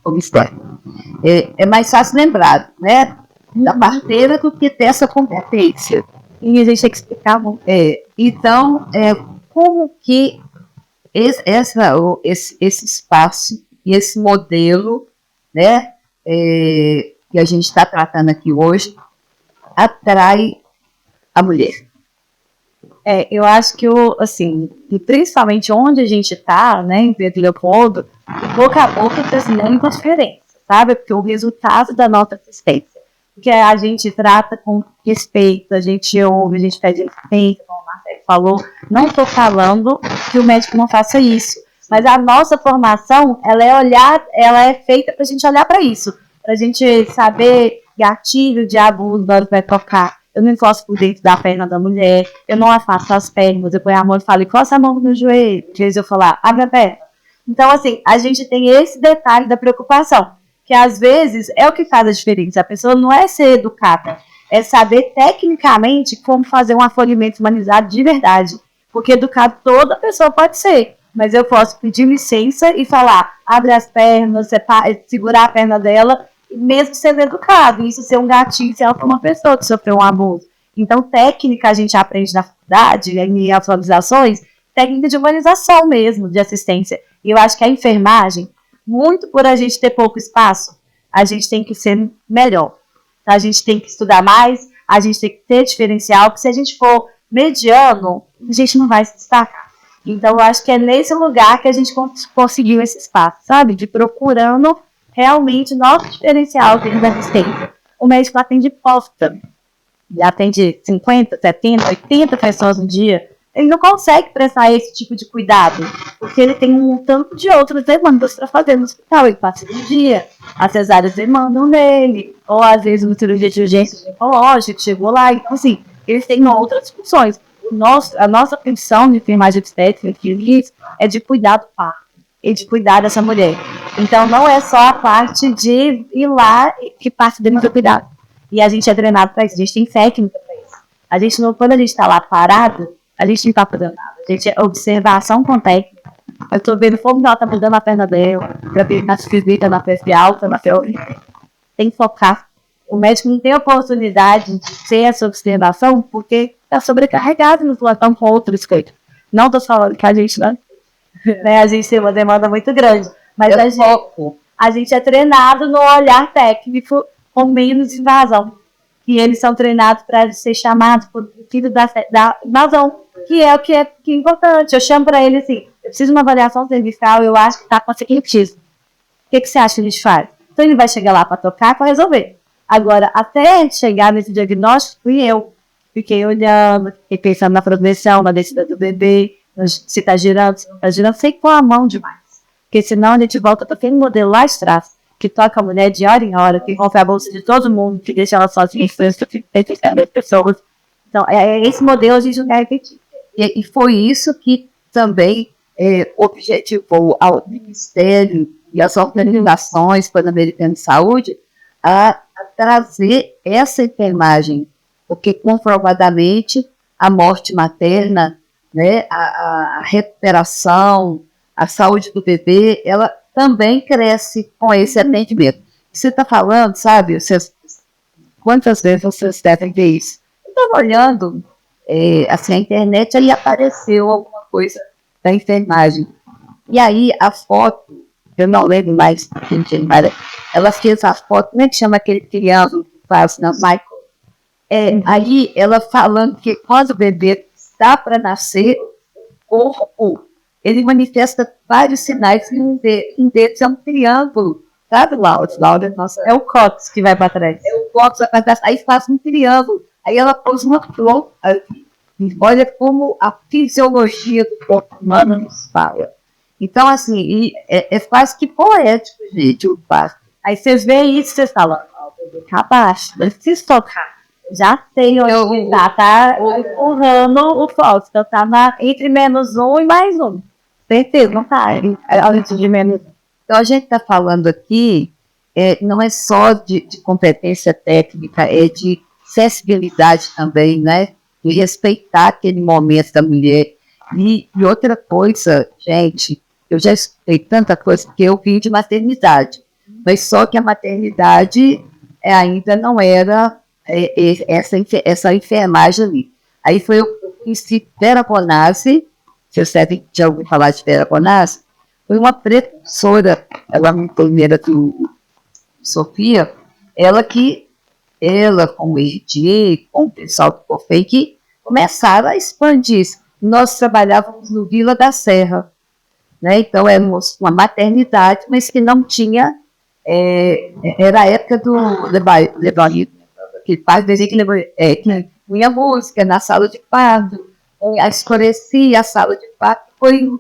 É mais fácil lembrar, né, da parteira do que ter essa competência. E a gente tem que explicar. Então, como que esse espaço e esse modelo, né, que a gente está tratando aqui hoje, atrai a mulher. Eu acho que, assim, principalmente onde a gente está, né, em Pedro Leopoldo, boca a boca está fazendo muita diferença, sabe? Porque o resultado da nossa assistência, porque a gente trata com respeito, a gente ouve, a gente pede respeito, como o Marcelo falou. Não estou falando que o médico não faça isso, mas a nossa formação, ela é feita para a gente olhar para isso, para a gente saber gatilho de abuso na hora que vai tocar. Eu não encosto por dentro da perna da mulher, eu não afasto as pernas, eu ponho a mão e falo, encosta a mão no joelho, às vezes eu falar, abre a perna. Então, assim, a gente tem esse detalhe da preocupação, que às vezes é o que faz a diferença. A pessoa não é ser educada, é saber tecnicamente como fazer um acolhimento humanizado de verdade. Porque educado toda pessoa pode ser, mas eu posso pedir licença e falar, abre as pernas, segurar a perna dela, mesmo sendo educado. Isso ser um gatilho se ela for uma pessoa que sofreu um abuso. Então, técnica a gente aprende na faculdade, em atualizações, técnica de humanização mesmo, de assistência. E eu acho que a enfermagem, muito por a gente ter pouco espaço, a gente tem que ser melhor. A gente tem que estudar mais, a gente tem que ter diferencial, porque se a gente for mediano, a gente não vai se destacar. Então, eu acho que é nesse lugar que a gente conseguiu esse espaço, sabe? De procurando realmente nosso diferencial dentro da assistência. O médico atende posta, ele atende 50, 70, 80 pessoas no dia. Ele não consegue prestar esse tipo de cuidado, porque ele tem um tanto de outras demandas para fazer no hospital. Ele passa cirurgia, as cesáreas demandam dele, ou às vezes uma cirurgia de urgência ginecológica, chegou lá. Então, assim, eles têm outras funções. A nossa função de enfermagem obstétrica é de cuidar do parto e de cuidar dessa mulher. Então, não é só a parte de ir lá que parte dele do cuidado. E a gente é treinado para isso, a gente tem técnica para isso. A gente não, quando a gente está lá parado, a gente não está fazendo nada. A gente é observação com técnica. Eu estou vendo como ela está mudando a perna dela, para ver na visita, na peste alta, na pele. Tem que focar. O médico não tem oportunidade de ter essa observação porque está sobrecarregado no plantão com outras coisas. Não estou falando que a gente não. Né, a gente tem uma demanda muito grande. Mas a gente é treinado no olhar técnico com menos invasão. E eles são treinados para ser chamados por filho da invasão, que é o que é importante. Eu chamo para ele assim, eu preciso de uma avaliação cervical, eu acho que está com secretismo. O que você acha que a gente faz? Então ele vai chegar lá para tocar, para resolver. Agora, até chegar nesse diagnóstico, fiquei olhando, fiquei pensando na progressão, na descida do bebê, se está girando, se não está girando, sem pôr a mão demais. Porque senão a gente volta para aquele modelo lá atrás, que toca a mulher de hora em hora, que rompe a bolsa de todo mundo, que deixa ela sozinha, as pessoas. Então, esse modelo a gente não quer repetir. E foi isso que também objetivou ao Ministério e as organizações pan-americanas de saúde a trazer essa enfermagem, porque comprovadamente a morte materna, né, a recuperação, a saúde do bebê, ela também cresce com esse atendimento. Você está falando, sabe, quantas vezes vocês devem ver isso? Eu estava olhando assim, a internet, aí apareceu alguma coisa da enfermagem. E aí a foto, eu não lembro mais, ela fez a foto, como é que chama aquele triângulo que faz na Michael? Aí ela falando que quando o bebê está para nascer, o corpo, ele manifesta vários sinais, e um deles é um triângulo, sabe, Laura? Nossa, é o cóccix que vai para trás. É o cóccix, aí faz um triângulo. Aí ela pôs uma flor, olha como a fisiologia do corpo humano nos fala. Então, assim, é quase que poético, gente, o passo. Aí vocês veem isso, vocês falam, abaixo, não precisa tocar. Já sei onde tá empurrando o falso. Então tá entre -1 e +1. Certeza, não tá? De menos. Então a gente está falando aqui, não é só de competência técnica, é de sensibilidade também, né? De respeitar aquele momento da mulher. E outra coisa, gente, eu já escutei tanta coisa, porque eu vim de maternidade, mas só que a maternidade ainda não era essa enfermagem ali. Aí foi eu conheci Vera Bonazzi, vocês devem já ouviram falar de Vera Bonazzi, foi uma precursora, ela é uma enfermeira do Sofia, ela com o RD, com o pessoal do COFEI, que começaram a expandir isso. Nós trabalhávamos no Vila da Serra, né? Então éramos uma maternidade, mas que não tinha, era a época do Lebanito, que faz dizer que punha música na sala de parto, escurecia a sala de parto, foi um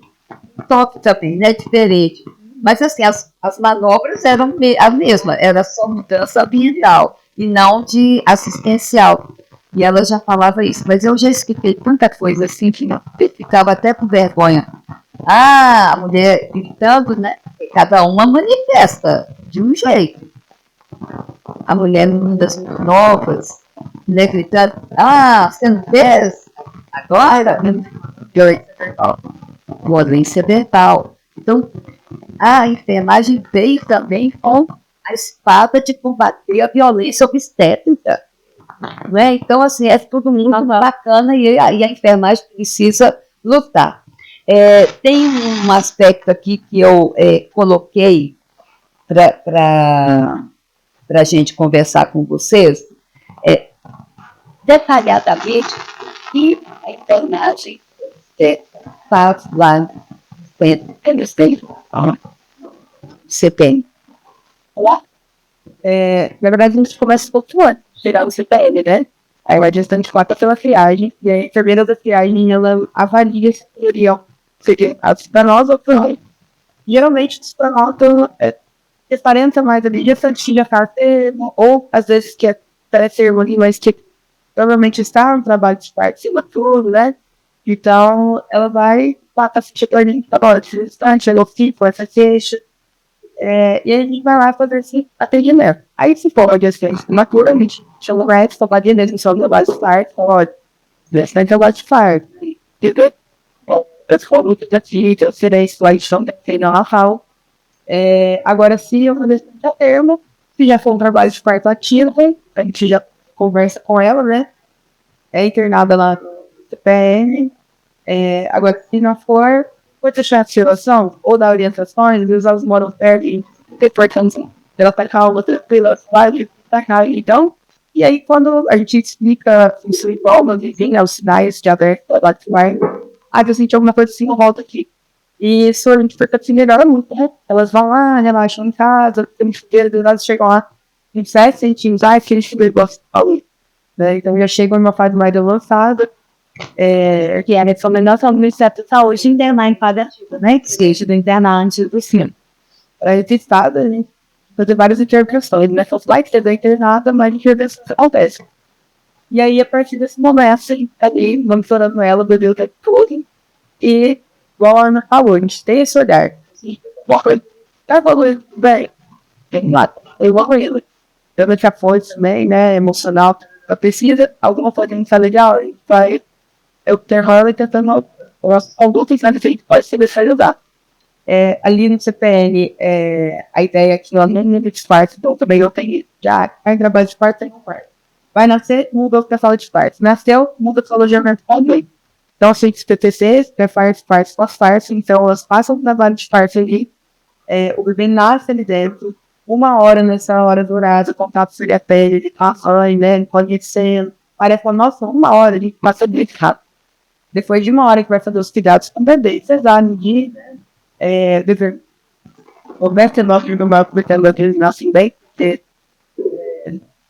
top também, né, diferente. Mas assim, as manobras eram a mesma, era só mudança ambiental e não de assistencial. E ela já falava isso, mas eu já escutei tanta coisa assim que eu ficava até com vergonha. A mulher gritando, né? Cada uma manifesta de um jeito. A mulher das novas, né, gritando, você não fez? Agora? Violência verbal. Então, a enfermagem veio também com a espada de combater a violência obstétrica. Né? Então, assim, é tudo muito bacana e a enfermagem precisa lutar. Tem um aspecto aqui que eu coloquei para a gente conversar com vocês, detalhadamente, e a enfermagem faz lá você tem. Na verdade, a gente começa flutuando, tirar o CPL, né? Aí vai distante 4 pela triagem, e a enfermeira da triagem, ela avalia se poderiam seguir a cistanose ou não. Geralmente, a cistanose é 40 mais ali, já santinha termo, ou às vezes que é termo ali, mas que provavelmente está no trabalho de parte cima tudo, né? Então, ela vai para a citanose, distante, ela fica essa queixa, e a gente vai lá fazer esse atendimento. Aí, se for uma gestante prematura, a gente chama o médico, só vai dentro do trabalho de parto, pode. Gestante trabalho de parto. Eu muito da tia, eu serei situação da natal. Agora, se eu fazer a termo, se já for um trabalho de parto ativo, a gente já conversa com ela, né? É internada lá no CPN. Agora, se não for, pode deixar a situação ou dar orientações, eles moram perto e tem importância dela estar calma, tranquila, vai tacar, então. E aí, quando a gente explica os sintomas, os sinais de alerta lá de mar, eu senti alguma coisa assim, eu volto aqui. E isso a gente fica se melhora muito, né? Elas vão lá, relaxam em casa, tem chuveiro, do lado chegam lá em 7 centímetros, aquele chuveiro gosta de falou, né? Então já chegam numa fase mais avançada, que é a recomendação do Ministério da Saúde internar em fase ativa, né? Que seja do internar antes do sino. Para esse estado, a gente fazer várias intervenções, né? Só vai ter da internada, mas a intervenção acontece. E aí, a partir desse momento, assim, ali, monitorando ela, bebeu o tempo todo, e igual a Ana falou, a gente tem esse olhar. Tá evoluindo bem. Eu vou ele. Eu te apoio também, né? Emocional. A pesquisa, alguma coisa não tá legal, vai. Eu tenho ela tentando. Algum pensando que pode ser deixar ajudar. Ali no CPN, a ideia é que nós não muda de quarto, então também eu tenho já em trabalho de quarto, tem um quarto. Vai nascer, muda a sala de quarto. Nasceu, muda o alojamento também. Então, assim, os PTCs, pré-farts, partos, pós-farts, então elas passam o trabalho de parto ali, o bebê nasce ali dentro, 1 hora nessa hora dourada, contato sobre a pele, ele tá falando, né, ele pode ir sendo, parece uma nossa, 1 hora, ele passa muito rápido. Depois de 1 hora que vai fazer os cuidados com o bebê, cesárea, medir, bebê, o mestre nosso do meu bebê, eles nascem bem,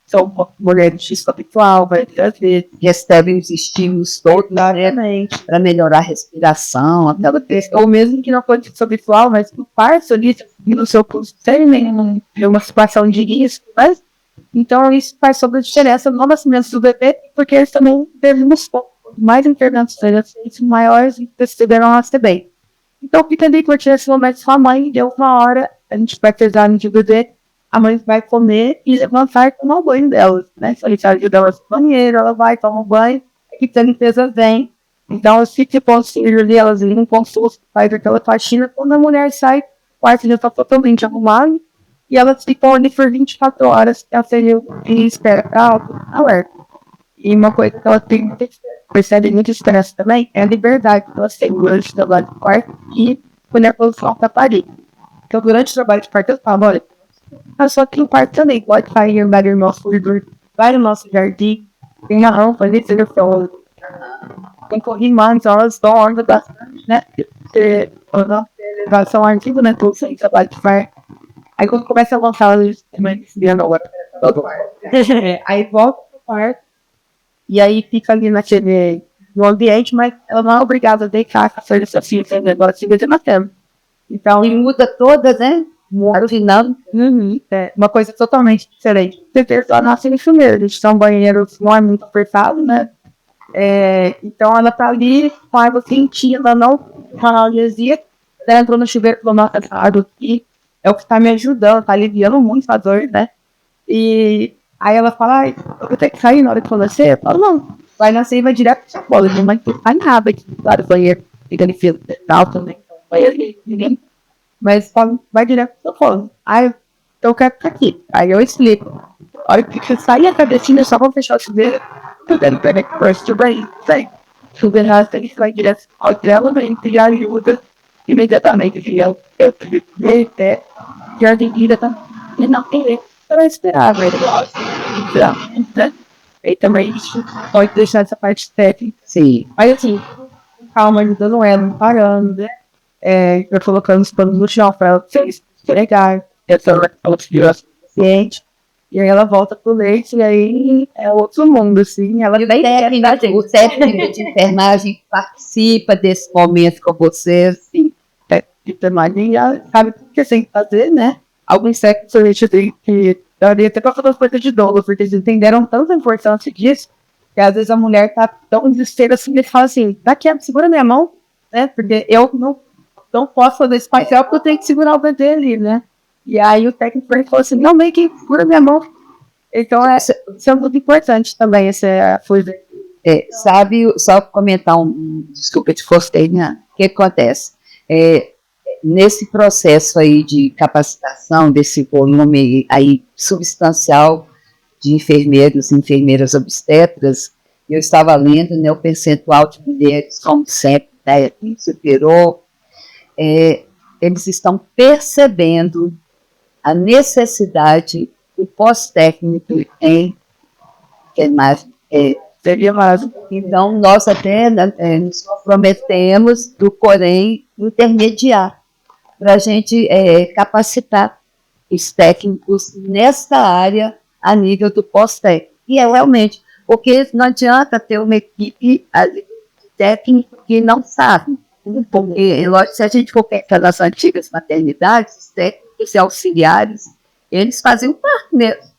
são mulheres de habitual, vai trazer, recebem os estímulos todos, né, para melhorar a respiração, aquela questão, ou mesmo que não fosse habitual, mas o parto ali, no seu curso, sem nenhuma situação de risco, mas então isso faz toda a diferença no nascimento do bebê, porque eles também devemos mais intervenções maiores e perceberam nascer bem. Então fica ali curtindo esse momento com a mãe, deu 1 hora, a gente vai pesar no bebê, a mãe vai comer e levantar e tomar o banho dela, né? Se a gente ajuda ela no banheiro, ela vai, toma o banho, a equipe da limpeza vem. Então, elas ficam conselho ali, elas limpam o susto, faz aquela faxina. Quando a mulher sai, o quarto já está totalmente arrumado e elas ficam ali por 24 horas e espera alerta. E uma coisa que elas têm percebe muito estresse também é a liberdade que elas têm durante o trabalho de parto e quando a posição está parida. Então, durante o trabalho de parto, eu falo, olha, só tem parto também, pode sair, vai no nosso corredor, vai no nosso jardim, tem uma rampa ali, tem corrimão, então elas dão onda bastante, né? São artigos, né? Todos sem trabalho de parto. Aí quando começa a avançar, eles também desviando agora. Aí volta pro parto, e aí fica ali no ambiente, mas ela não é obrigada a deitar com a sua filha, agora se vê na cama. Então, E muda toda, né? a dinâmica, uma coisa totalmente diferente. Você só nasce no chuveiro, eles são banheiros não é muito apertado, né? Então ela tá ali com a água quentinha, ela não com analgesia, ela entrou no chuveiro com a água aqui, é o que tá me ajudando, tá aliviando muito a dor, né? E aí ela fala, eu vou ter que sair na hora que for nascer? Eu falo, não, vai nascer e vai direto pra escola, não vai ficar nada aqui, lá do banheiro, fica ali fio tal também, banheiro, ninguém. Mas vai direto pro fone. Aí eu quero ficar aqui. Aí eu explico. A hora que sair a cabecinha, só vou fechar o chuveiro. Eu quero pegar o first brain. Sei. Chuveiro rasta, ele vai direto ao dela, vem pegar ajuda imediatamente. Eu até jardim vida, tá? E não tem para esperar, velho. E também pode deixar essa parte técnica. Sim. Mas assim, calma, ajudando ela, não parando, né? Eu colocando os panos no chão para ela esfregar, ela suficiente, e aí ela volta pro leite, e aí é outro mundo, assim, ela tem O técnico de enfermagem participa desse momento com você, assim, de enfermagem já sabe o que tem que fazer, né? Alguns técnicos a gente tem que daria até para fazer as coisas de dolo, porque eles entenderam tanta importância disso, que às vezes a mulher tá tão desespero assim, eles falam assim, daqui, segura minha mão, né? Porque eu não posso fazer esse papel porque eu tenho que segurar o bebê ali, né? E aí o técnico falou assim, não, meio que segura minha mão. Então, isso é muito importante também, essa coisa. Sabe, só comentar desculpa, te forcei, né? O que acontece? Nesse processo aí de capacitação, desse volume aí substancial de enfermeiros e enfermeiras obstetras, eu estava lendo, né, o percentual de mulheres, como sempre, né, superou. Eles estão percebendo a necessidade do pós-técnico em Seria maravilhoso. Então, nós até nos comprometemos do Corém intermediar para a gente capacitar os técnicos nessa área a nível do pós-técnico. E é realmente, porque não adianta ter uma equipe de técnico que não sabe. Porque, lógico, se a gente for pensar nas antigas maternidades, os técnicos e auxiliares, eles faziam parte mesmo.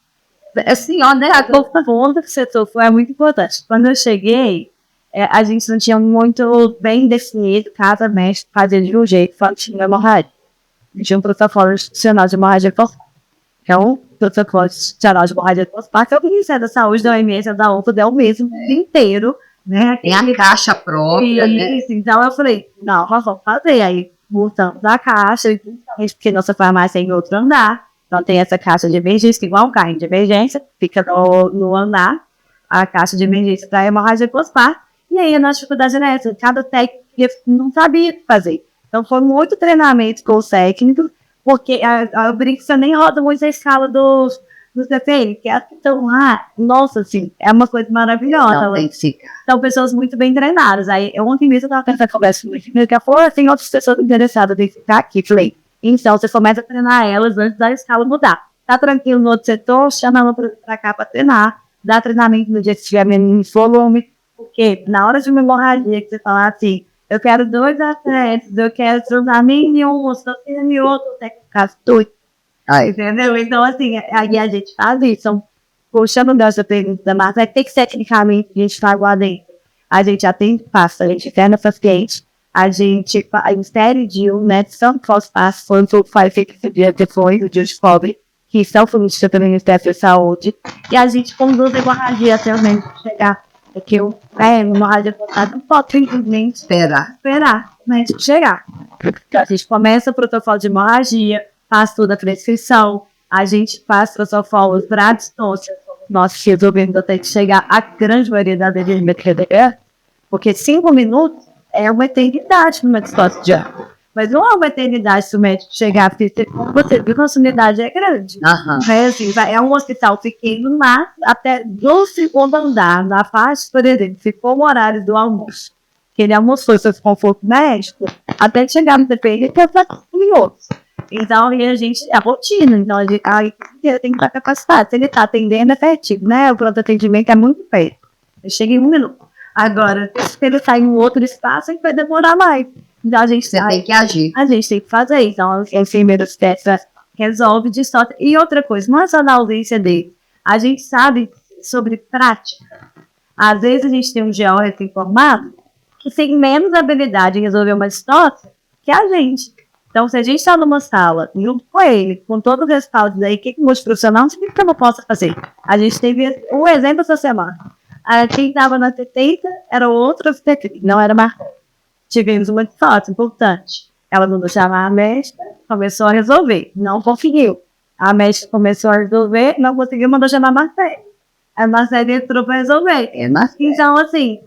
Assim, ó, né? A ponta que você tocou é muito importante. Quando eu cheguei, a gente não tinha muito bem definido cada mestre fazer de um jeito, quando tinha hemorragia. Tinha um protocolo institucional de hemorragia pós-parto. Então, o protocolo institucional de hemorragia pós-parto é o Ministério da Saúde, da OMS, da UPA, é o mesmo inteiro, né? Tem a caixa própria, né? Então, eu falei, não, nós vamos fazer. Aí, voltamos da caixa, porque nossa farmácia é em outro andar. Então, tem essa caixa de emergência, igual um carrinho de emergência, fica no andar, a caixa de emergência para hemorragia pós-parto. E aí, a nossa dificuldade era essa, cada técnico não sabia o que fazer. Então, foi muito treinamento com os técnicos, porque a Brixton nem roda muito a escala dos CPN, que as que estão lá, nossa, assim, é uma coisa maravilhosa. Não tem que ficar. São pessoas muito bem treinadas. Aí, ontem mesmo eu estava tendo essa conversa com o que falou, tem outras pessoas interessadas em ficar aqui. Falei, então, você começa a treinar elas antes da escala mudar. Tá tranquilo no outro setor, chama ela pra cá pra treinar, dá treinamento no dia que tiver menos volume, porque na hora de uma hemorragia, que você falar assim, eu quero 2 atletas, eu quero treinamento em um, só tem outro, técnico tudo. Entendeu? Então, assim, aí a gente faz isso. Então, puxando dessa pergunta da Marta, vai ter que tecnicamente a gente faz lá dentro. A gente já tem passo, a gente interna paciente, a gente insere de medicine pós-passo, foi um pouco feito esse dia depois, o dia de pobre, que são fornecidos pelo Ministério da Saúde, e a gente conduz a hemorragia até o médico chegar. Porque hemorragia não pode simplesmente esperar o médico chegar. Então, a gente começa o protocolo de hemorragia, faz toda a prescrição, a gente faz protocolos para a distância, nós resolvemos até que chegar a grande maioria da DDR, porque 5 minutos é uma eternidade numa distância de ano. Mas não é uma eternidade se o médico chegar, porque você viu que a nossa unidade é grande. Assim, é um hospital pequeno, mas até do segundo andar, na faixa, por exemplo, se for o horário do almoço, que ele almoçou seu conforto médico, até chegar no TPI, ele tem 4 minutos. Então, a gente, é a rotina, então a gente tem que estar capacitado. Se ele está atendendo, é efetivo, né? O pronto atendimento é muito feio. Ele chega em 1 minuto. Agora, se ele sai em um outro espaço, ele vai demorar mais. Então, a gente tem que agir. A gente tem que fazer isso. Então, a enfermeira obstétrica resolve de sorte. E outra coisa, não é só na ausência dele. A gente sabe sobre prática. Às vezes, a gente tem um GO recém-formado que tem menos habilidade em resolver uma história que a gente. Então, se a gente está numa sala, junto com ele, com todo o respaldo da equipe multiprofissional, não significa que eu não possa fazer. A gente teve um exemplo essa semana. Quem estava na T30 era outra T30, não era marcada. Tivemos uma sorte importante. Ela mandou chamar a médica, começou a resolver. Não conseguiu. A médica começou a resolver, não conseguiu, mandou chamar a Marcele. A Marcele entrou para resolver. Então, assim,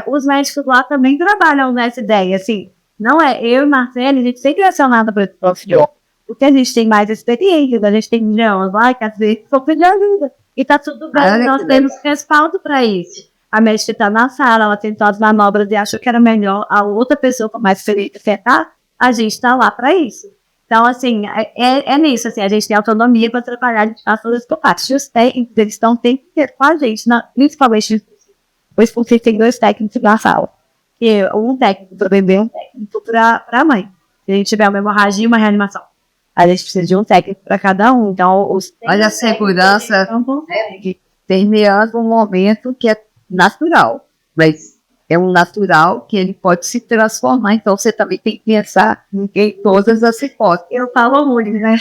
os médicos lá também trabalham nessa ideia, assim. Não é eu e Marcele, a gente tem direcionado para esse profissional. Porque a gente tem mais experiência, a gente tem milhões lá que às vezes sofrem de ajuda. E tá tudo bem, nós temos respaldo para isso. A médica está na sala, ela tentou as manobras e achou que era melhor a outra pessoa com mais experiência acertar, a gente está lá para isso. Então, assim, é nisso, assim, a gente tem autonomia para trabalhar, a gente faz todas as combate. Os técnicos, eles tem que ter com a gente, principalmente porque tem 2 técnicos na sala. Um técnico para o bebê, um técnico para a mãe. Se a gente tiver uma hemorragia e uma reanimação, a gente precisa de um técnico para cada um. Então, olha a segurança permeando um momento que é natural, mas é um natural que ele pode se transformar. Então, você também tem que pensar em todas as hipóteses. Eu falo muito, né?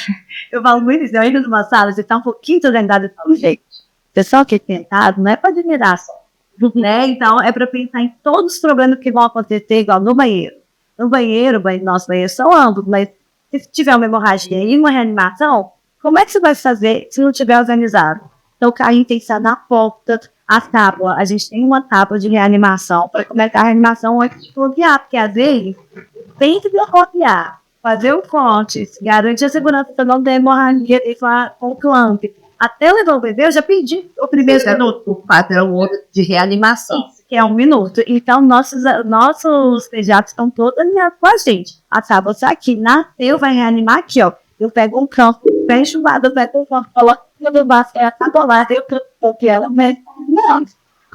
Eu ainda numa sala, você está um pouquinho desorganizado de todo jeito. Você só que é tentado, não é para admirar só. Né? Então, é para pensar em todos os problemas que vão acontecer, igual no banheiro. No banheiro, nosso banheiro são amplos, mas se tiver uma hemorragia e uma reanimação, como é que você vai fazer se não tiver organizado? Então, o carrinho tem que estar na porta, a tábua. A gente tem uma tábua de reanimação para começar a reanimação antes de bloquear, porque às vezes tem que bloquear, fazer o corte, garante a segurança para não ter hemorragia com o clamp. até levar o bebê, eu já perdi o primeiro minuto, o padrão outro de reanimação, que é 1 minuto. Então, nossos pediatras estão todos alinhados com a gente. A Tabata aqui, nasceu, vai reanimar aqui, ó. Eu pego um campo, bem chuvado, eu pego um campo, coloco no vaso, ela tá bolada, eu porque ela não,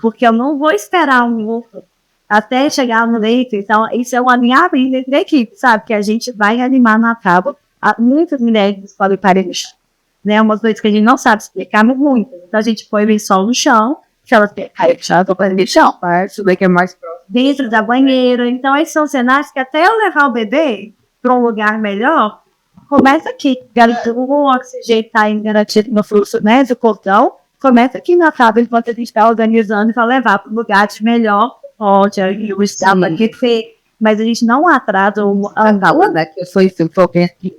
porque eu não vou esperar um minuto até chegar no leito. Então, isso é um alinhamento entre a equipe, sabe? Que a gente vai animar na tábua. Muitas mulheres podem parar no chão, né? Umas coisas que a gente não sabe explicar, mas muito. Então, a gente põe o lençol no chão, se elas caem no chão, eu põe no chão, isso daí que é mais próximo. Dentro da banheira. Então, esses são cenários que até eu levar o bebê para um lugar melhor, começa aqui, garantindo o oxigênio está garantido no fluxo, né, do cordão, começa aqui na tábua, enquanto a gente está organizando para levar para um lugar de melhor, onde o estava aqui feio, mas a gente não atrasa o angu, né, que foi aqui.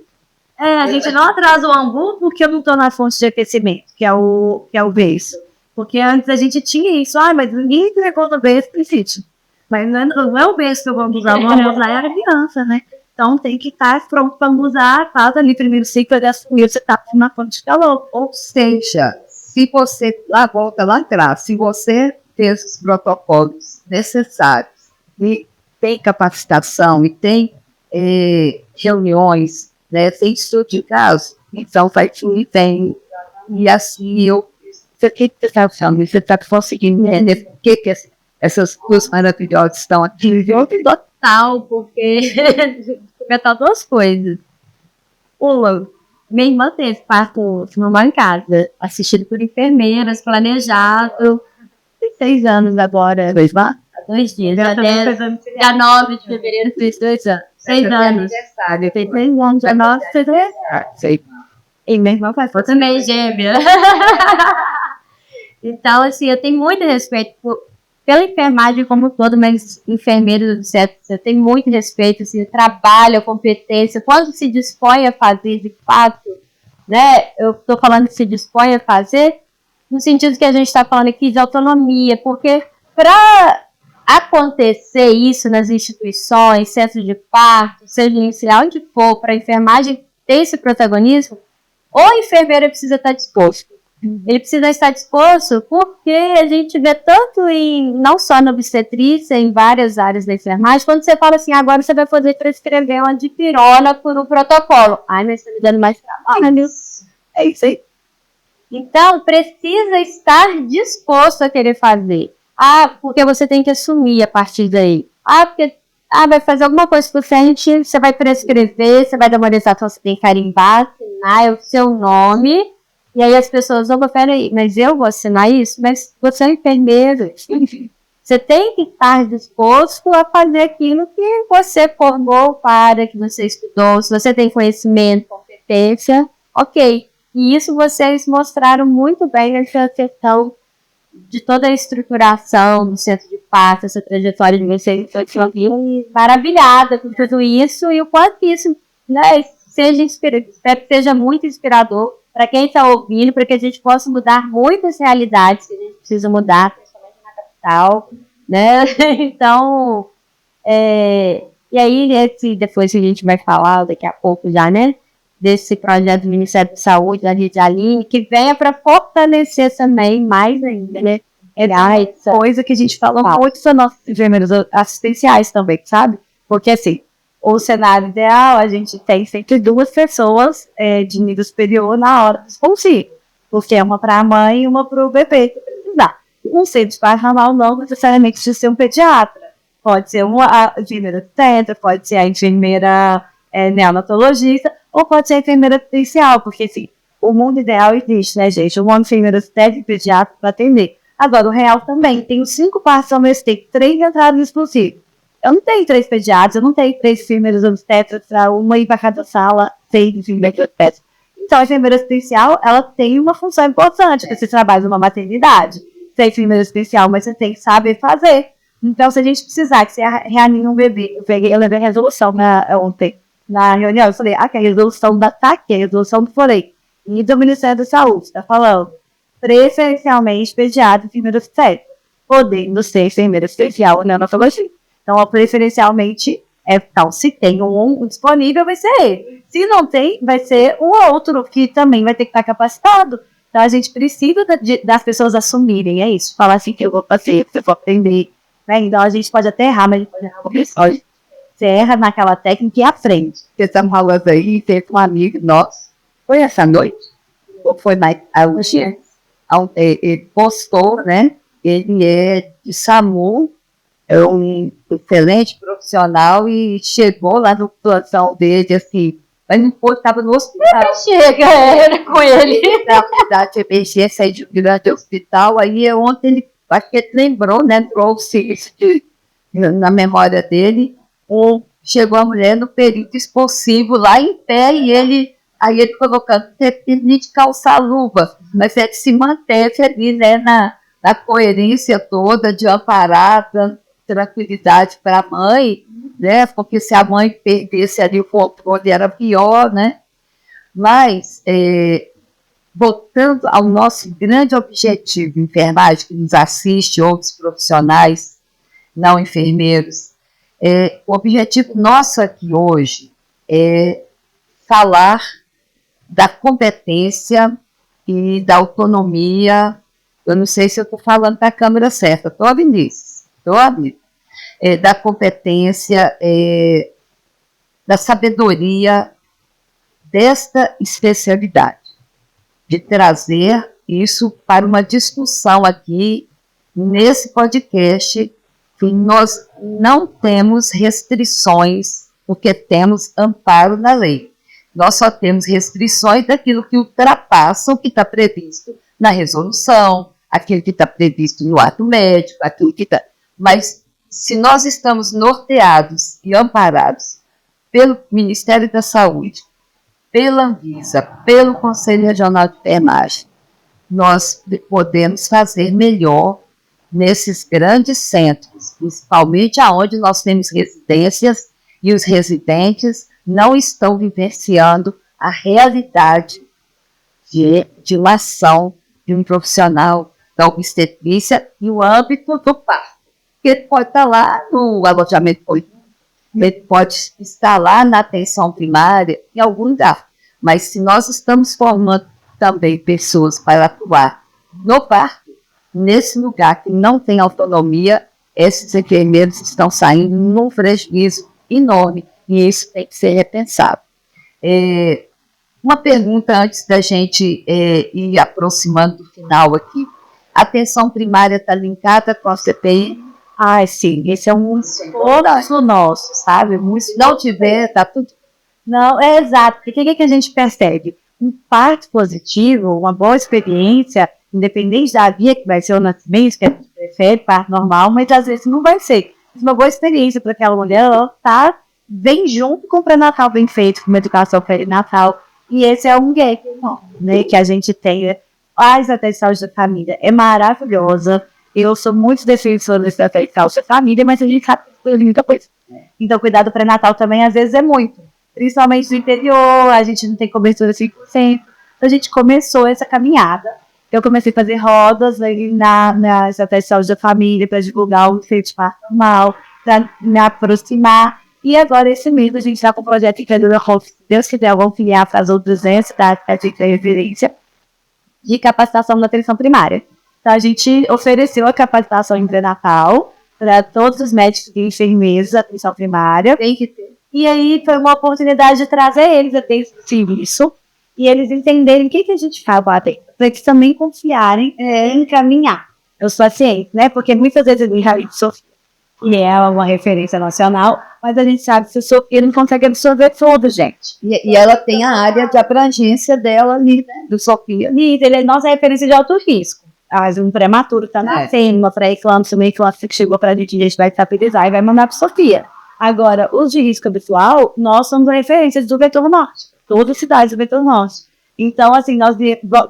A gente não atrasa o angu porque eu não estou na fonte de aquecimento, que é o berço. Porque antes a gente tinha isso, mas ninguém entregou no berço do sítio. Mas não é o berço que eu vou usar, vamos usar a criança, né? Então, tem que estar pronto para usar, faz ali primeiro ciclo, você está na fonte de calor. Ou seja, se você, volta lá atrás, se você fez os protocolos necessários e tem capacitação e tem reuniões, né, tem estudo de caso, então vai fluir bem. E assim, você está conseguindo entender por que essas coisas maravilhosas estão aqui. Total, porque comentar 2 coisas. Minha irmã teve parto numa em casa, assistido por enfermeiras, planejado. Tem 6 anos agora. 2 dias. Dia 9 de fevereiro, fez 2 anos. 6 anos. Fez 6 anos, dia 9 de fevereiro. E minha irmã faz também gêmea. Então, assim, eu tenho muito respeito pela enfermagem como um todo, mas enfermeiros, você tem muito respeito, assim, trabalho, competência, quando se dispõe a fazer de fato, né? Eu estou falando que se dispõe a fazer, no sentido que a gente está falando aqui de autonomia, porque para acontecer isso nas instituições, centro de parto, seja inicial, onde for, para a enfermagem ter esse protagonismo, o enfermeiro precisa estar disposto. Ele precisa estar disposto porque a gente vê tanto não só na obstetrícia, em várias áreas da enfermagem, quando você fala assim, agora você vai poder prescrever uma dipirona por um protocolo. Ai, mas você está me dando mais trabalho. É isso aí. Então, precisa estar disposto a querer fazer. Porque você tem que assumir a partir daí. Porque vai fazer alguma coisa por frente, você vai prescrever, você vai dar uma orientação, você tem que carimbar, assinar o seu nome. E aí as pessoas, peraí, mas eu vou assinar isso? Mas você é enfermeiro. Você tem que estar disposto a fazer aquilo que você formou para, que você estudou. Se você tem conhecimento, competência, ok. E isso vocês mostraram muito bem nessa questão de toda a estruturação do centro de parto, essa trajetória de vocês. Eu maravilhada com tudo isso e o quanto isso, né, espero que seja muito inspirador para quem está ouvindo, para que a gente possa mudar muitas realidades que a gente precisa mudar, principalmente na capital, né? Então, e aí, depois a gente vai falar daqui a pouco já, né? Desse projeto do Ministério da Saúde, da Rede Aline, que venha para fortalecer também mais ainda, né? Coisa que a gente fala muito são nossos enfermeiros assistenciais também, sabe? Porque assim, o cenário ideal, a gente tem sempre 2 pessoas de nível superior na hora dos conselhos. Porque é uma para a mãe e uma para o bebê que precisar. Um centro de parto normal não necessariamente precisa ser um pediatra. Pode ser a enfermeira obstetra, pode ser a enfermeira neonatologista, ou pode ser a enfermeira assistencial. Porque assim, o mundo ideal existe, né, gente? Uma enfermeira obstetra e pediatra para atender. Agora, o real também. Tem 5 partos ao mesmo tempo, 3 entradas exclusivas. Eu não tenho 3 pediatras, eu não tenho 3 enfermeiras obstetras para uma ir para cada sala, 6 enfermeiras obstetras. Então, a enfermeira assistencial, ela tem uma função importante, porque você trabalha numa maternidade. Você é enfermeira assistencial, mas você tem que saber fazer. Então, se a gente precisar que você reanime um bebê, eu levei a resolução ontem, na reunião, eu falei, que a resolução tá aqui, a resolução do FOREI, e do Ministério da Saúde, está falando, preferencialmente pediatra e enfermeira obstétrica, podendo ser enfermeira assistencial ou neonatologista. Então, preferencialmente, então, se tem um disponível, vai ser ele. Se não tem, vai ser o outro, que também vai ter que estar capacitado. Então, a gente precisa das pessoas assumirem, é isso. Falar assim, que eu vou fazer, que eu vou aprender. Né? Então, a gente pode até errar, mas a gente pode errar porque você erra naquela técnica e aprende. Você está falando aí, teve um amigo nosso, foi essa noite, ou foi mais hoje, ele postou, né? Ele é de SAMU, é um excelente profissional e chegou lá no plantão dele, assim, mas não pôde, estava no hospital. Chega com ele. Na unidade de emergência aí de grande hospital, aí ontem ele, acho que ele lembrou, né? Trouxe isso na memória dele. Chegou a mulher no período expulsivo lá em pé e ele colocando de calçar luva, mas ele se manteve ali, né, na coerência toda de amparar, dando tranquilidade para a mãe, né, porque se a mãe perdesse ali o controle era pior, né, mas voltando ao nosso grande objetivo, enfermagem, que nos assiste, outros profissionais não enfermeiros, o objetivo nosso aqui hoje é falar da competência e da autonomia. Eu não sei se eu estou falando para a câmera certa, estou ouvindo isso, da competência, da sabedoria desta especialidade, de trazer isso para uma discussão aqui nesse podcast, que nós não temos restrições, porque temos amparo na lei. Nós só temos restrições daquilo que ultrapassa o que está previsto na resolução, aquilo que está previsto no ato médico, aquilo que está... Mas se nós estamos norteados e amparados pelo Ministério da Saúde, pela Anvisa, pelo Conselho Regional de Enfermagem, nós podemos fazer melhor nesses grandes centros, principalmente aonde nós temos residências e os residentes não estão vivenciando a realidade de uma ação de um profissional da obstetrícia e o âmbito do parto. Porque ele pode estar lá no alojamento político, ele pode estar lá na atenção primária, em algum lugar. Mas se nós estamos formando também pessoas para atuar no parto, nesse lugar que não tem autonomia, esses enfermeiros estão saindo num prejuízo enorme e isso tem que ser repensado. Uma pergunta antes da gente ir aproximando do final aqui. A atenção primária está linkada com a CPI? Ah, sim, esse é um esforço nosso, sabe? Se não tiver, está tudo... Não, é exato. Porque o que a gente percebe? Um parto positivo, uma boa experiência, independente da via que vai ser o nascimento, que a gente prefere, parto normal, mas às vezes não vai ser. Uma boa experiência para aquela mulher, ela vem junto com o pré-natal bem feito, com uma educação perinatal. E esse é um gap, né, que a gente tem. A estratégia de saúde da família é maravilhosa. Eu sou muito defensora da estratégia de saúde da família, mas a gente sabe que tem muita coisa. Então, cuidar do pré-natal também, às vezes, é muito. Principalmente no interior, a gente não tem cobertura 100%. Então, a gente começou essa caminhada. Eu comecei a fazer rodas na estratégia de saúde da família para divulgar o efeito de parto normal, para me aproximar. E agora, esse mês, a gente está com o projeto Empreendedora Home, se Deus quiser, vamos filiar para as outras entidades que a gente tem referência de capacitação na atenção primária. Então, a gente ofereceu a capacitação em pré-natal para todos os médicos e enfermeiros da atenção primária. Tem que ter. E aí, foi uma oportunidade de trazer eles a ter esse serviço e eles entenderem o que a gente faz lá dentro, para eles também confiarem em encaminhar os pacientes, né? Porque muitas vezes eles realizam e é uma referência nacional, mas a gente sabe que o Sofia não consegue absorver tudo, gente. E ela tem a área de abrangência dela ali, né, do Sofia. E ele é nossa referência de alto risco. Mas um prematuro está nascendo, uma pré-eclâmpsia, uma eclâmpsia que chegou para a gente vai estabilizar e vai mandar para Sofia. Agora, os de risco habitual, nós somos referências do Vetor Norte. Todas as cidades do Vetor Norte. Então, assim, nós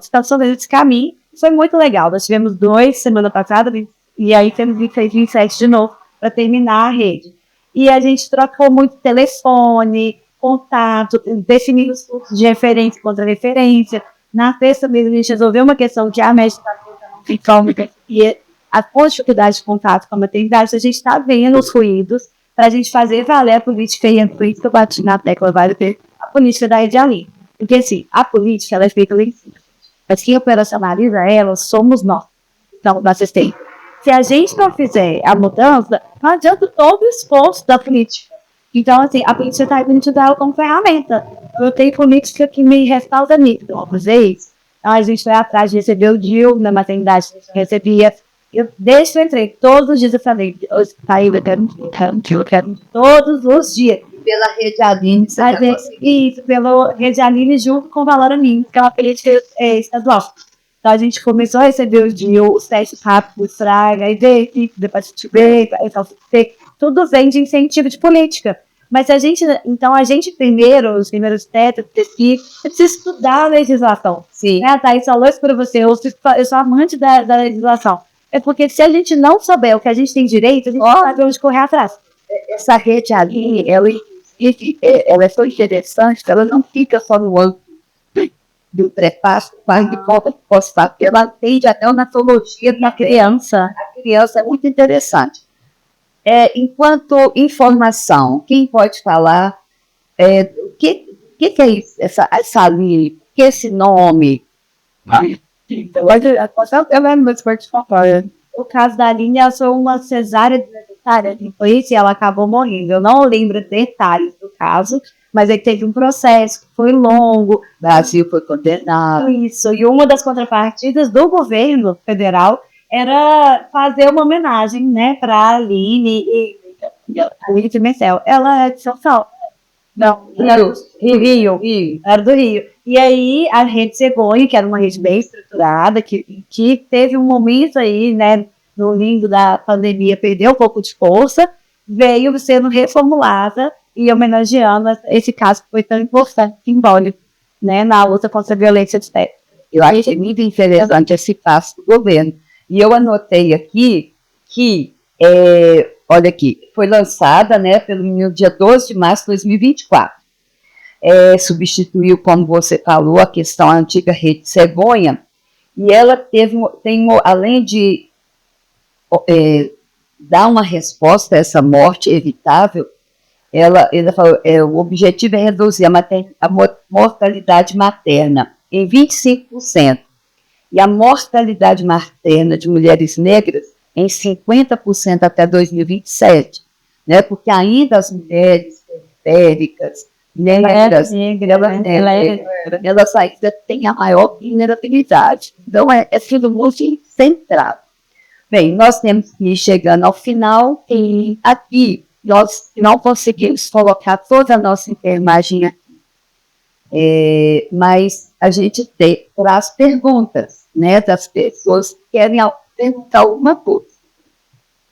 estamos fazendo esse caminho. Foi muito legal. Nós tivemos 2 semana passada e aí temos 26, 27 de novo para terminar a rede. E a gente trocou muito telefone, contato, definindo os pontos de referência contra referência. Na terça mesmo, a gente resolveu uma questão que a médica está tentando e a dificuldade de contato com a maternidade. A gente está vendo os ruídos para a gente fazer valer a política, e por isso que eu bati na tecla várias vezes, a política da rede ali. Porque, assim, a política ela é feita lá em cima. Mas quem operacionaliza ela somos nós, então, da assistência. Se a gente não fizer a mudança, não adianta todo o esforço da política. Então, assim, a política está identificada ela como ferramenta. Eu tenho política que me respalda nisso. Vocês, a gente foi atrás de receber o DIU na maternidade, a gente recebia. Desde que eu entrei, todos os dias eu falei, eu quero todos os dias. Pela Rede Aline, Isso, pela Rede Aline junto com o Valor Aline, que é uma política estadual. Então a gente começou a receber os DIU, os testes rápidos, Fraga, ID, hepatite B, tudo vem de incentivo de política. Mas a gente primeiro, os primeiros testes, precisa estudar a legislação. Sim. Né? A Thaís falou isso para você, eu sou amante da legislação. É porque se a gente não souber o que a gente tem direito, a gente não sabe onde correr atrás. Essa Rede Aline, ela é tão interessante, ela não fica só no âmbito do prefácio, mas de volta que posso falar, porque ela atende até a natologia da criança. A criança é muito interessante. Enquanto informação, quem pode falar o que é isso, essa Aline, o que é esse nome? O caso da Aline, ela foi uma cesárea desnecessária, foi isso, e ela acabou morrendo. Eu não lembro detalhes do caso, mas aí teve um processo que foi longo. O Brasil foi condenado. Isso, e uma das contrapartidas do governo federal era fazer uma homenagem, né, para a Aline Aline Pimentel. Ela é de São Paulo. Não, Rio, era do Rio. E aí a rede Cegonha, que era uma rede bem estruturada, que teve um momento aí, né, no limbo da pandemia, perdeu um pouco de força, veio sendo reformulada e homenageando esse caso que foi tão importante, simbólico, né, na luta contra a violência de Eu achei muito interessante esse passo do governo. E eu anotei aqui que, olha aqui, foi lançada, né, no dia 12 de março de 2024. Substituiu, como você falou, a questão, a antiga Rede Cegonha, e ela além de dar uma resposta a essa morte evitável, ela falou, o objetivo é reduzir a mortalidade materna em 25%. E a mortalidade materna de mulheres negras em 50% até 2027, né? Porque ainda as mulheres periféricas, negras, elas ainda têm a maior vulnerabilidade. Então, é tudo muito centrado. Bem, nós temos que ir chegando ao final e aqui nós não conseguimos colocar toda a nossa enfermagem aqui. Mas a gente traz perguntas, né, das pessoas que querem perguntar alguma coisa.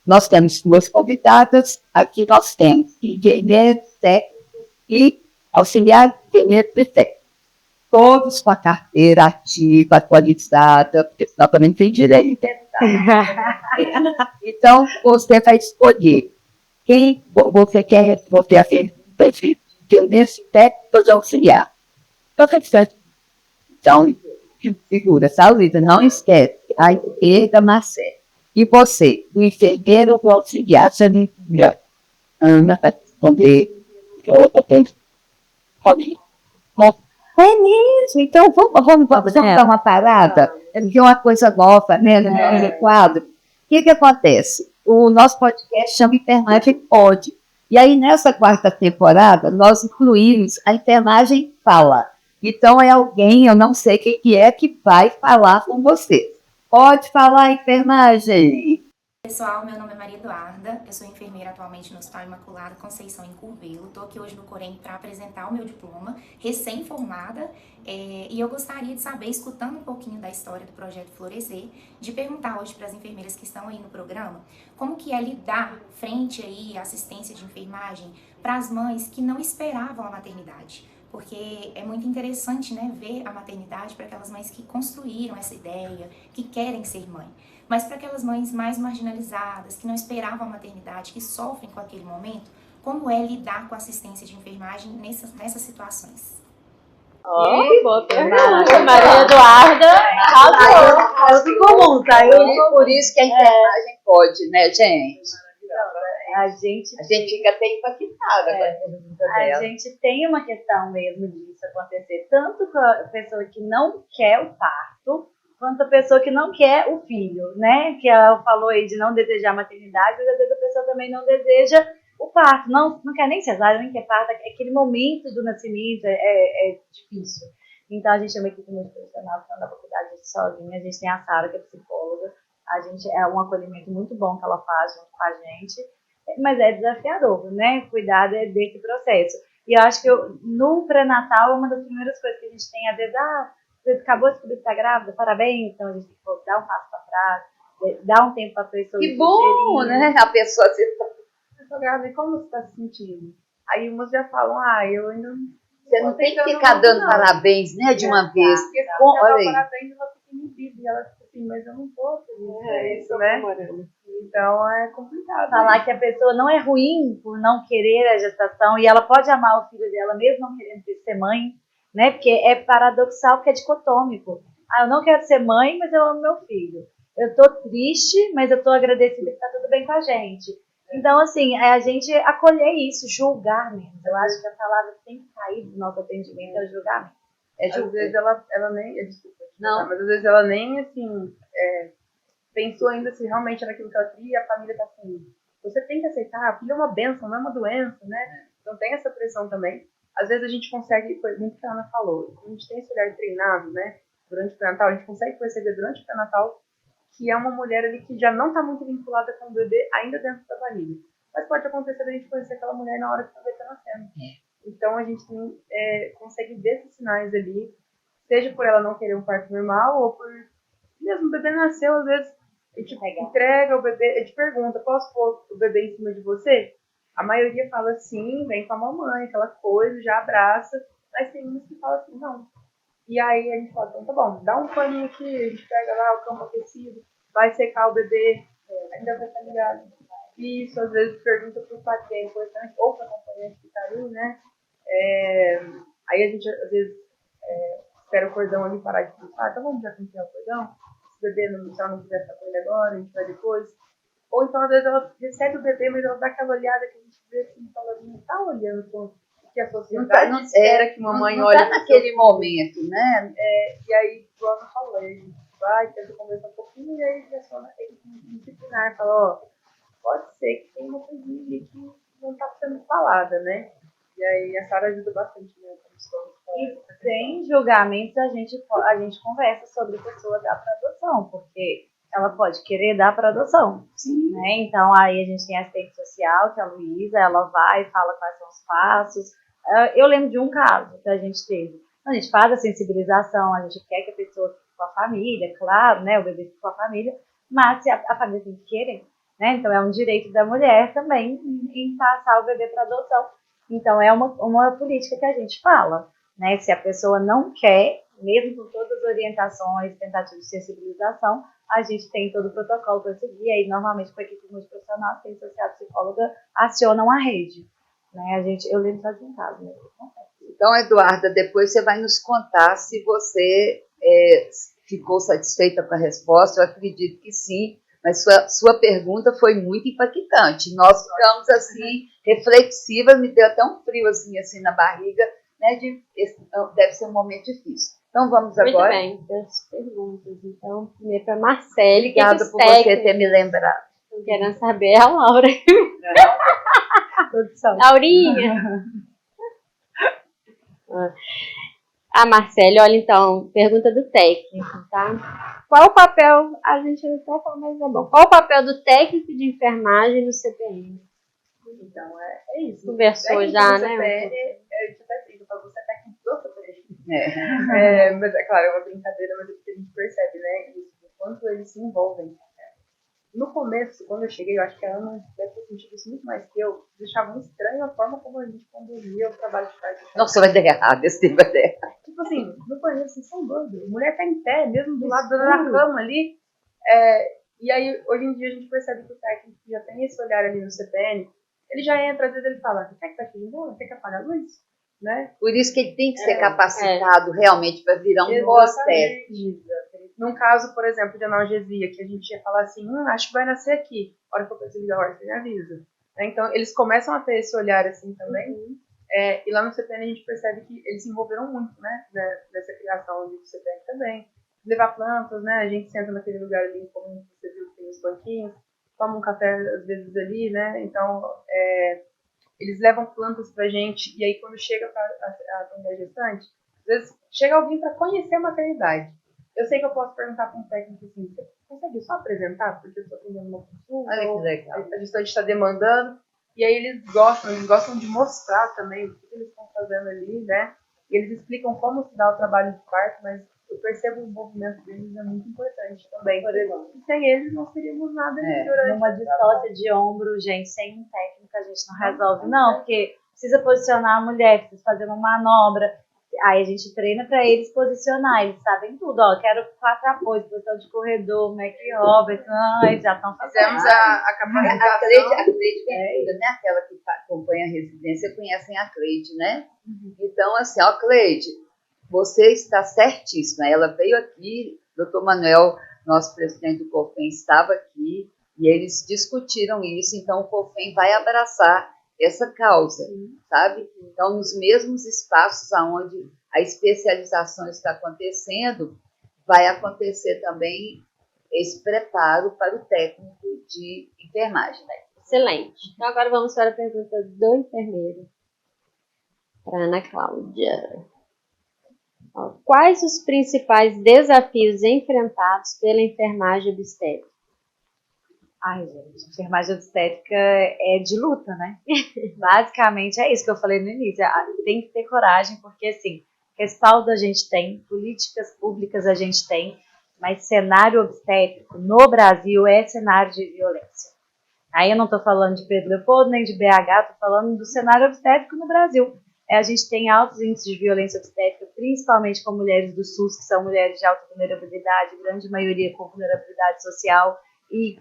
Nós temos duas convidadas, aqui nós temos engenheiro técnico e auxiliar engenheiro técnico. Todos com a carteira ativa, atualizada, porque senão também tem direito de tentar. Então, você vai escolher quem você quer responder a pergunta de nesse técnico de auxiliar. Então, figura, saúde, não esquece. A esquerda, Marcelo. E você, o enfermeiro ou auxiliar, você não entendeu. Ana vai responder. É mesmo, então vamos dar uma parada. É uma coisa nova, né, no quadro. O que acontece? O nosso podcast chama Enfermagem Pode. E aí, nessa quarta temporada, nós incluímos a Enfermagem Fala. Então, é alguém, eu não sei quem que vai falar com você. Pode falar, enfermagem. Pessoal, meu nome é Maria Eduarda, eu sou enfermeira atualmente no Hospital Imaculada Conceição em Curvelo. Estou aqui hoje no Corém para apresentar o meu diploma, recém-formada, e eu gostaria de saber, escutando um pouquinho da história do Projeto Florescer, de perguntar hoje para as enfermeiras que estão aí no programa, como que é lidar frente aí à assistência de enfermagem para as mães que não esperavam a maternidade. Porque é muito interessante, né, ver a maternidade para aquelas mães que construíram essa ideia, que querem ser mãe. Mas para aquelas mães mais marginalizadas, que não esperavam a maternidade, que sofrem com aquele momento, como é lidar com a assistência de enfermagem nessas situações? Boa pergunta, Maria Eduarda. Arrasou. Comum, tá? Por isso que a enfermagem pode, né, gente? A gente fica até impactada com a pergunta dela. A gente tem uma questão mesmo disso acontecer, tanto com a pessoa que não quer o parto, aborto, quanto a pessoa que não quer o filho, né? Que ela falou aí de não desejar a maternidade, mas às vezes a pessoa também não deseja o parto, não quer nem cesárea, nem quer parto, aquele momento do nascimento é difícil. Então a gente é uma equipe muito profissional, que não dá pra cuidar disso sozinha, a gente tem a Sara, que é psicóloga, a gente é um acolhimento muito bom que ela faz junto com a gente, mas é desafiador, né? Cuidar desse processo. E eu acho que no pré-natal é uma das primeiras coisas que a gente tem, às vezes, você acabou de descobrir que está grávida, parabéns, então a gente tem que dar um passo para trás, dar um tempo para a pessoa. Que bom, né? A pessoa se... Eu tô grávida, e como você está se sentindo? Aí umas já falam, eu ainda não... Você não tem que ficar dando parabéns, né, de uma vez. Porque se Bom, ela olha dá aí. parabéns, ela fica inibida, e ela fica assim, mas eu não tô feliz, isso, né? Então é complicado. Falar que a pessoa não é ruim por não querer a gestação, e ela pode amar o filho dela mesmo não querendo ser mãe, né? Porque é paradoxal, porque é dicotômico. Eu não quero ser mãe, mas eu amo meu filho. Eu tô triste, mas eu tô agradecida que tá tudo bem com a gente. Então, assim, a gente acolher isso, julgar mesmo. Eu acho que a palavra que tem que sair do nosso atendimento é o julgamento. Às vezes ela nem... Desculpa, não. Mas às vezes ela nem, assim, pensou ainda se realmente era aquilo que ela queria, e a família tá assim, você tem que aceitar, a filha é uma bênção, não é uma doença, né? Então tem essa pressão também. Às vezes a gente consegue, foi muito o que a Ana falou, a gente tem esse olhar treinado, né? Durante o pré-natal, a gente consegue perceber durante o pré-natal que é uma mulher ali que já não está muito vinculada com o bebê ainda dentro da barriga. Mas pode acontecer a gente conhecer aquela mulher na hora que o bebê está nascendo. Então a gente consegue ver esses sinais ali, seja por ela não querer um parto normal, ou por mesmo o bebê nasceu, às vezes a gente entrega o bebê, a gente pergunta, posso pôr o bebê em cima de você? A maioria fala sim, vem com a mamãe, aquela coisa, já abraça, mas tem uns que falam assim, não. E aí a gente fala, então tá bom, dá um paninho aqui, a gente pega lá o campo aquecido, vai secar o bebê, ainda vai estar ligado. Isso, às vezes pergunta pro pai que é importante, ou pro acompanhante que tá ali, né? Aí a gente, às vezes, espera o cordão ali parar de pulsar, então vamos já continuar o cordão? Se o bebê se ela não quiser ficar com ele agora, a gente vai depois. Ou então, às vezes, ela recebe o bebê, mas ela dá aquela olhada que a gente vê assim, ela não tá olhando com o que a sociedade espera que mamãe olhe. Não tá naquele momento, né? E aí, o Ana falou, a gente vai, tenta conversar um pouquinho, e aí direciona a equipe disciplinar, fala, pode ser que tenha uma coisinha ali que não tá sendo falada, né? E aí a Sara ajuda bastante, né? E sem julgamentos a gente conversa sobre a pessoa dar para adoção, porque ela pode querer dar para adoção. Sim. Né? Então aí a gente tem a assistente social, que é a Luísa, ela vai e fala quais são os passos. Eu lembro de um caso que a gente teve. A gente faz a sensibilização, a gente quer que a pessoa fique com a família, claro, né? O bebê fique com a família, mas se a família tem que querer. Né? Então é um direito da mulher também em passar o bebê para adoção. Então é uma política que a gente fala, né? Se a pessoa não quer, mesmo com todas as orientações, tentativas de sensibilização, a gente tem todo o protocolo para seguir. Aí normalmente com a equipe multiprofissional, tem social, psicóloga, acionam a rede. Né? Eu lembro só de um caso. Né? Então, Eduarda, depois você vai nos contar se você ficou satisfeita com a resposta. Eu acredito que sim. Mas sua pergunta foi muito impactante. Nós ficamos assim, reflexivas, me deu até um frio assim na barriga, né? Deve ser um momento difícil. Então vamos agora. Muito bem, as perguntas. Então, primeiro para Marcele. Obrigada por você ter me lembrado. Estou querendo saber a Laura. Laurinha. A Marcele, olha então, pergunta do técnico, tá? Qual o papel, a gente não está falando, mas é bom. Qual o papel do técnico de enfermagem no CPN? Então, é isso. Conversou já, né? A gente até brinca, você é técnico do CPN. Mas é claro, é uma brincadeira, mas é porque a gente percebe, né? O quanto eles se envolvem. No começo, quando eu cheguei, eu acho que a Ana deve ter sentido isso muito mais que eu. Deixava estranho a forma como a gente conduzia o trabalho de parto. Nossa, vai dar errado, esse tempo vai dar errado. Tipo assim, no banheiro, vocês são doidos. A mulher tá em pé, mesmo do lado da cama ali. E aí, hoje em dia, a gente percebe que o técnico já tem esse olhar ali no CPN. Ele já entra, às vezes ele fala, quer que vai te embora? Quer que apague a luz? Né? Por isso que ele tem que ser capacitado realmente para virar um obstetra. Num caso, por exemplo, de analgesia, que a gente ia falar assim, acho que vai nascer aqui. A hora que eu preciso da hora, você me avisa. Então, eles começam a ter esse olhar assim também. E lá no CPN a gente percebe que eles se envolveram muito, né? Nessa criação do CPN também. levar plantas, né? A gente senta naquele lugar ali, como você viu, tem os banquinhos, toma um café às vezes ali, né? Então, eles levam plantas pra gente, e aí quando chega para atender a gestante, às vezes chega alguém para conhecer a maternidade. Eu sei que eu posso perguntar para um técnico assim, você consegue só apresentar? Porque eu estou atendendo uma consulta, Olha que legal. a gestante está demandando, e aí eles gostam de mostrar também o que eles estão fazendo ali, né? E eles explicam como se dá o trabalho de parto, mas eu percebo o movimento deles é muito importante também. Por exemplo, sem eles não seríamos nada durante Numa distócia de ombro, gente, sem um técnico a gente não resolve, não, porque precisa posicionar a mulher, precisa fazer uma manobra. Aí a gente treina para eles posicionar, eles sabem tudo, ó, quero 4 apoios, posição de corredor, Mac Roberts, eles já estão fazendo. Fizemos a capacitação. A Cleide Ventura, né? Aquela que acompanha a residência, conhecem a Cleide, né? Então, assim, ó, Cleide, você está certíssima. Ela veio aqui, doutor Manuel, nosso presidente do COFEM, estava aqui, e eles discutiram isso, então o COFEM vai abraçar essa causa, sabe? Então, nos mesmos espaços onde a especialização está acontecendo, vai acontecer também esse preparo para o técnico de enfermagem, né? Excelente. Então agora vamos para a pergunta do enfermeiro. Para Ana Cláudia. Quais os principais desafios enfrentados pela enfermagem obstétrica? Ai, gente, enfermagem obstétrica é de luta, né? Basicamente é isso que eu falei no início. Tem que ter coragem, porque, assim, respaldo a gente tem, políticas públicas a gente tem, mas cenário obstétrico no Brasil é cenário de violência. Aí eu não estou falando de Pedro Leopoldo nem de BH, estou falando do cenário obstétrico no Brasil. A gente tem altos índices de violência obstétrica, principalmente com mulheres do SUS, que são mulheres de alta vulnerabilidade, grande maioria com vulnerabilidade social, e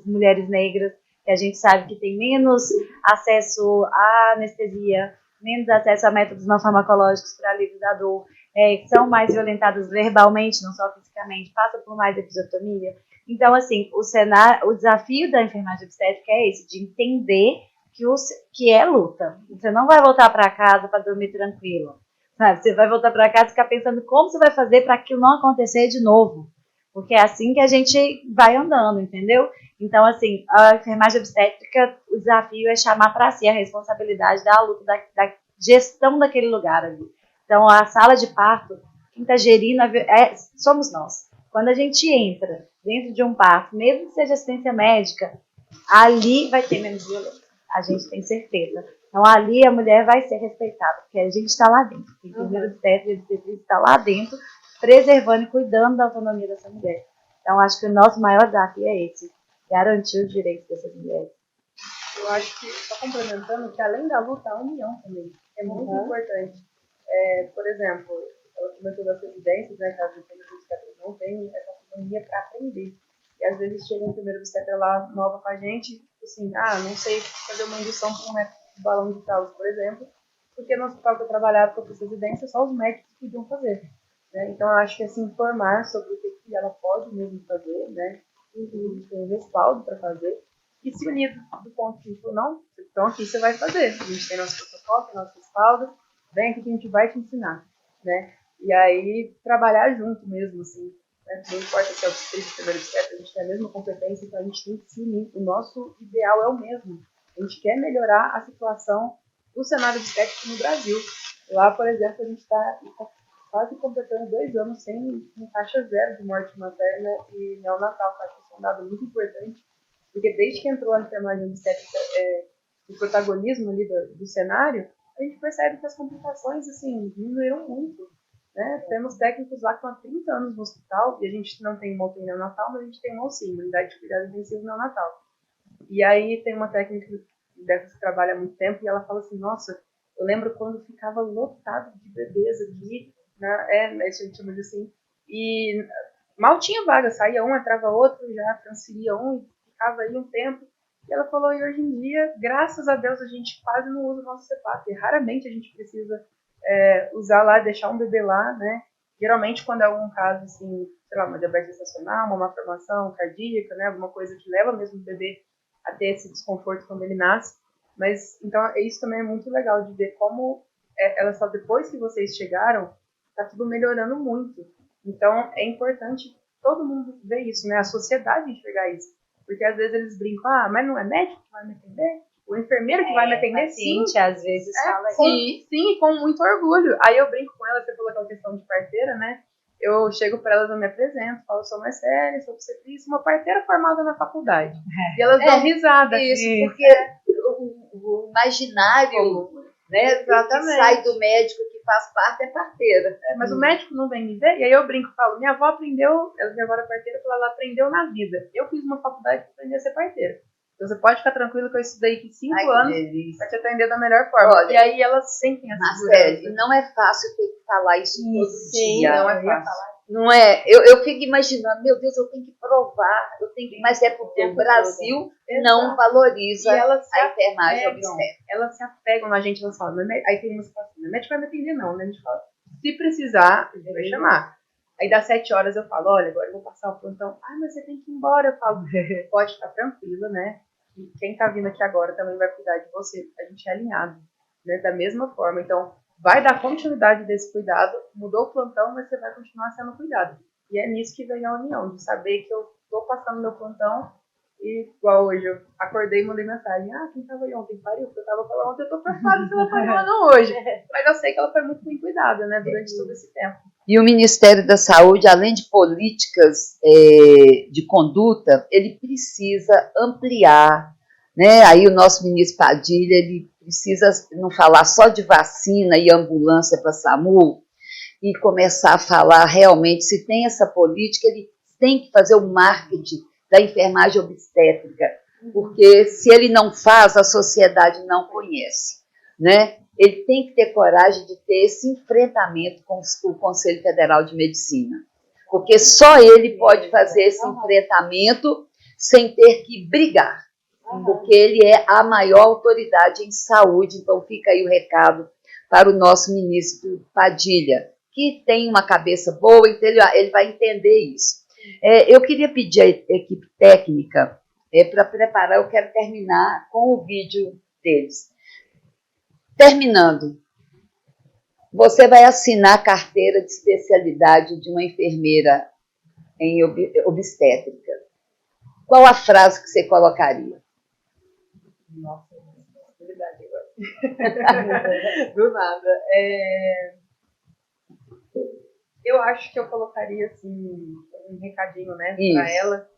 mulheres negras, que a gente sabe que tem menos acesso à anestesia, menos acesso a métodos não farmacológicos para alívio da dor, são mais violentadas verbalmente, não só fisicamente, passam por mais episiotomia. Então, assim, o desafio da enfermagem obstétrica é esse, de entender que é luta. Você não vai voltar para casa para dormir tranquilo, sabe? Você vai voltar para casa e ficar pensando como você vai fazer para aquilo não acontecer de novo. Porque é assim que a gente vai andando, entendeu? Então, assim, a enfermagem obstétrica, o desafio é chamar para si a responsabilidade da luta, da gestão daquele lugar ali. Então, a sala de parto, quem está gerindo, somos nós. Quando a gente entra dentro de um parto, mesmo que seja assistência médica, ali vai ter menos violência. A gente tem certeza. Então, ali a mulher vai ser respeitada, porque a gente está lá dentro. O enfermeiro obstétrico está lá dentro, preservando e cuidando da autonomia dessa mulher. Então, acho que o nosso maior desafio é esse, garantir os direitos dessas mulheres. Eu acho que, só complementando, que além da luta, a união também é muito importante. Por exemplo, ela comentou das residências, né, que as enfermeiras obstetras não têm essa autonomia para aprender. E às vezes chega um enfermeiro obstetra lá nova com a gente, assim, não sei fazer uma indução para um método de balão de Taus, por exemplo, porque no hospital que eu trabalhava, que eu fiz residência, só os médicos podiam fazer. Né? Então, eu acho que assim, informar sobre o que ela pode mesmo fazer, né? E tem um respaldo para fazer, e se unir do ponto de vista, não, então aqui você vai fazer. A gente tem nosso protocolo, tem nosso respaldo, vem aqui que a gente vai te ensinar, né? E aí, trabalhar junto mesmo, assim, né? Não importa se é obstétrica, enfermeira obstétrica, a gente tem a mesma competência, então a gente tem que se unir. O nosso ideal é o mesmo. A gente quer melhorar a situação do cenário obstétrico no Brasil. Lá, por exemplo, a gente está quase completando 2 anos sem taxa zero de morte materna e neonatal. Acho que isso é um dado muito importante, porque desde que entrou a enfermagem obstétrica, o protagonismo ali do cenário, a gente percebe que as complicações, assim, diminuíram muito. Né? Temos técnicos lá que estão há 30 anos no hospital, e a gente não tem uma UTI neonatal, mas a gente tem uma UCI, unidade de cuidado intensivo neonatal. E aí tem uma técnica dessas que trabalha há muito tempo, e ela fala assim, nossa, eu lembro quando ficava lotado de bebês aqui, né? A gente chama de assim, e mal tinha vaga, saía um, entrava outro, já transferia um, e ficava aí um tempo. E ela falou, e hoje em dia, graças a Deus, a gente quase não usa o nosso CPAP, e raramente a gente precisa usar lá, deixar um bebê lá, né? Geralmente, quando é algum caso, assim, sei lá, uma diabetes gestacional, uma malformação cardíaca, né? Alguma coisa que leva mesmo o bebê a ter esse desconforto quando ele nasce. Mas, então, isso também é muito legal de ver como ela só depois que vocês chegaram, tá tudo melhorando muito. Então, é importante todo mundo ver isso, né? A sociedade enxergar isso. Porque às vezes eles brincam, mas não é médico que vai me atender? O enfermeiro que vai me atender? Paciente, Sim. às vezes fala Sim, com muito orgulho. Aí eu brinco com ela, você falou aquela questão de parteira, né? Eu chego para elas, eu me apresento, falo, sou Marcele, sou obstetriz, uma parteira formada na faculdade. E elas dão risada. Isso, porque o imaginário, né, que sai do médico que faz parte é parteira. Mas o médico não vem me ver, e aí eu brinco, falo, minha avó aprendeu, minha avó era parteira, ela aprendeu na vida. Eu fiz uma faculdade para aprender a ser parteira. Então você pode ficar tranquilo que eu estudei aqui 5 anos para te atender da melhor forma. Olha, e aí elas sentem a segurança. Marcele, não é fácil ter que falar isso todo dia. Não é fácil. Não é? Eu fico imaginando, meu Deus, eu tenho que provar, mas é porque o Brasil não valoriza a enfermagem obstétrica. Elas se apegam na gente, elas falam, aí tem uma situação, não é médico vai me atender não, né? A gente fala, se precisar, a gente vai chamar. Aí das 7 horas eu falo, olha, agora eu vou passar o plantão. Mas você tem que ir embora. Eu falo, pode ficar tranquila, né? E quem tá vindo aqui agora também vai cuidar de você. A gente é alinhado, né? Da mesma forma. Então, vai dar continuidade desse cuidado. Mudou o plantão, mas você vai continuar sendo cuidado. E é nisso que vem a união, de saber que eu tô passando meu plantão e, igual hoje, eu acordei e mandei mensagem. Quem tava aí ontem? Pariu, porque eu tava com ela ontem, eu tô preocupada se ela foi lá não hoje. Mas eu sei que ela foi muito bem cuidada, né? Durante todo esse tempo. E o Ministério da Saúde, além de políticas de conduta, ele precisa ampliar, né? Aí o nosso ministro Padilha, ele precisa não falar só de vacina e ambulância para SAMU e começar a falar realmente, se tem essa política, ele tem que fazer o marketing da enfermagem obstétrica, porque se ele não faz, a sociedade não conhece, né? Ele tem que ter coragem de ter esse enfrentamento com o Conselho Federal de Medicina, porque só ele pode fazer esse enfrentamento sem ter que brigar, porque ele é a maior autoridade em saúde. Então fica aí o recado para o nosso ministro Padilha, que tem uma cabeça boa, então ele vai entender isso. Eu queria pedir à equipe técnica para preparar, eu quero terminar com o vídeo deles. Terminando, você vai assinar a carteira de especialidade de uma enfermeira em obstétrica. Qual a frase que você colocaria? Nossa, responsabilidade agora. Do nada. Eu acho que eu colocaria assim, um recadinho, né, para ela,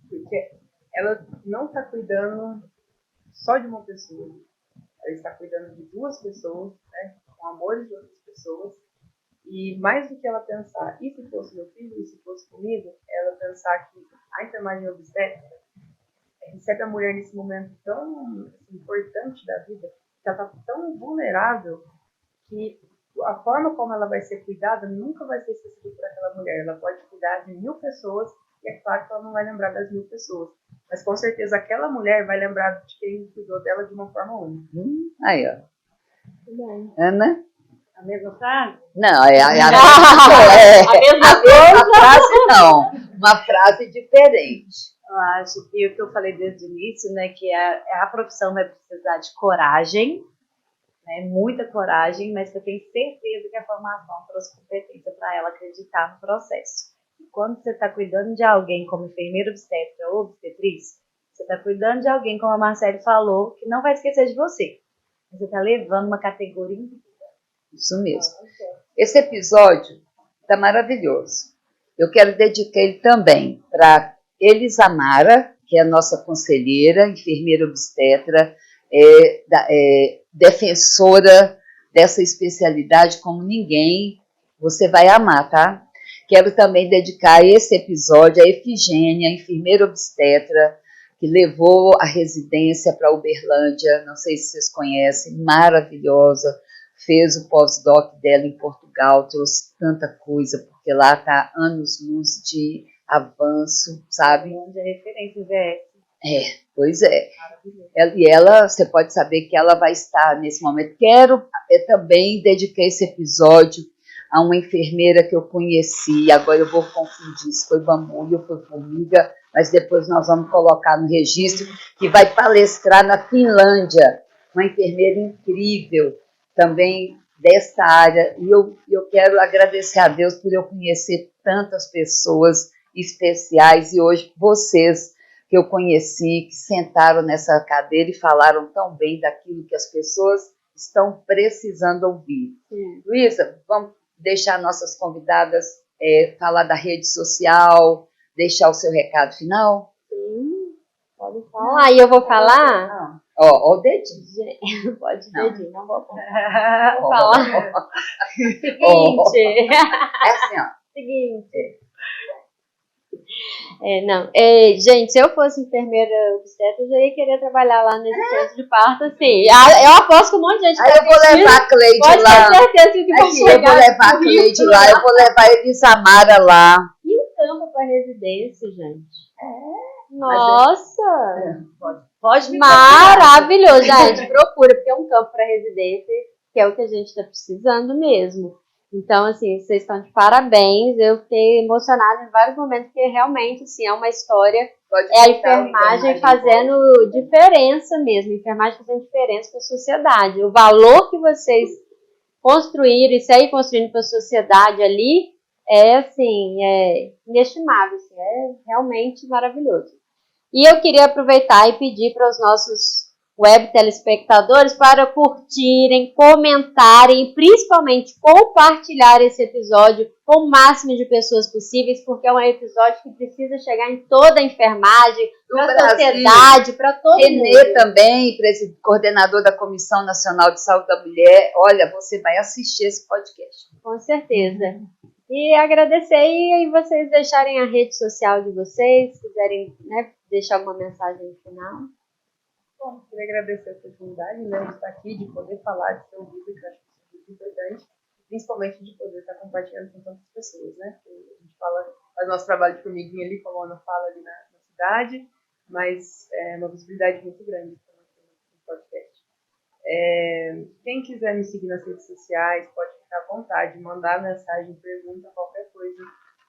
porque ela não está cuidando só de uma pessoa. Ela está cuidando de 2 pessoas, né, com amor de outras pessoas. E mais do que ela pensar, e se fosse meu filho, e se fosse comigo, ela pensar que a enfermagem obstétrica recebe a mulher nesse momento tão importante da vida, que ela está tão vulnerável, que a forma como ela vai ser cuidada nunca vai ser esquecida por aquela mulher. Ela pode cuidar de 1000 pessoas, e é claro que ela não vai lembrar das 1000 pessoas. Mas com certeza aquela mulher vai lembrar de quem cuidou dela de uma forma única. Aí, ó. Bem. Ana? A mesma frase? Não, a mesma coisa. frase não. Uma frase diferente. Eu acho que o que eu falei desde o início, né, que a profissão vai precisar de coragem, né, muita coragem, mas que eu tenho certeza que a formação trouxe competência para ela acreditar no processo. Quando você está cuidando de alguém como enfermeira obstétrica ou obstetriz, você está cuidando de alguém, como a Marcele falou, que não vai esquecer de você. Você está levando uma categoria. Isso mesmo. Esse episódio está maravilhoso. Eu quero dedicar ele também para Elisamara, que é a nossa conselheira, enfermeira obstetra, defensora dessa especialidade como ninguém. Você vai amar, tá? Quero também dedicar esse episódio à Efigênia, enfermeira obstetra, que levou a residência para Uberlândia, não sei se vocês conhecem, maravilhosa, fez o pós-doc dela em Portugal, trouxe tanta coisa, porque lá está anos-luz de avanço, sabe? Onde é referência, Zé. Pois é. E ela, você pode saber que ela vai estar nesse momento. Quero também dedicar esse episódio a uma enfermeira que eu conheci, agora eu vou confundir se foi bambolha ou foi formiga, mas depois nós vamos colocar no registro, que vai palestrar na Finlândia, uma enfermeira incrível, também dessa área. E eu quero agradecer a Deus por eu conhecer tantas pessoas especiais e hoje vocês que eu conheci, que sentaram nessa cadeira e falaram tão bem daquilo que as pessoas estão precisando ouvir. Luísa, vamos deixar nossas convidadas falar da rede social, deixar o seu recado final? Sim, pode falar. E eu vou falar? Ó, o dedinho. Pode dedinho, não vou falar. Seguinte. É assim, ó. Seguinte. Gente, se eu fosse enfermeira obstetra, eu já ia querer trabalhar lá nesse centro de parto, assim. Eu aposto que um monte de gente Aí eu vou levar a Cleide pode lá. ter certeza que vai chegar. Eu vou levar a Cleide lá, eu vou levar a Elisamara lá. E o campo para residência, gente? Nossa! Pode me maravilhoso, gente. Procura, porque é um campo para residência, que é o que a gente está precisando mesmo. Então, assim, vocês estão de parabéns. Eu fiquei emocionada em vários momentos, porque realmente, assim, é uma história. É a enfermagem fazendo diferença mesmo. A enfermagem fazendo diferença para a sociedade. O valor que vocês construíram e seguem construindo para a sociedade ali é, assim, inestimável. Assim, é realmente maravilhoso. E eu queria aproveitar e pedir para os nossos web telespectadores para curtirem, comentarem e principalmente compartilhar esse episódio com o máximo de pessoas possíveis, porque é um episódio que precisa chegar em toda a enfermagem, para a sociedade, para todo mundo. Renê também, coordenador da Comissão Nacional de Saúde da Mulher, olha, você vai assistir esse podcast. Com certeza. E agradecer e vocês deixarem a rede social de vocês, se quiserem, né, deixar alguma mensagem no final. Bom, queria agradecer a oportunidade, né, de estar aqui, de poder falar, de ser ouvido, que eu acho que isso é muito importante, principalmente de poder estar compartilhando com tantas pessoas, né, porque a gente faz nosso trabalho de formiguinha ali, como a Ana fala ali na cidade, mas é uma visibilidade muito grande no podcast. Quem quiser me seguir nas redes sociais, pode ficar à vontade, mandar mensagem, pergunta, qualquer coisa.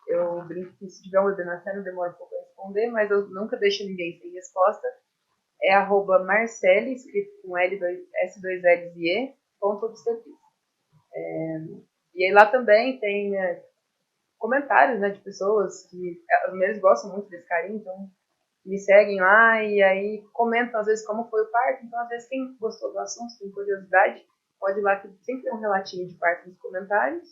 Eu brinco que se tiver um webinar sério, demora um pouco a responder, mas eu nunca deixo ninguém sem resposta. É @Marcele, escrito com S2Ls e E, .obstetriz. E aí lá também tem comentários, né, de pessoas que as mulheres gostam muito desse carinho, então me seguem lá e aí comentam às vezes como foi o parto. Então às vezes quem gostou do assunto, tem curiosidade, pode ir lá que sempre tem um relatinho de parto nos comentários.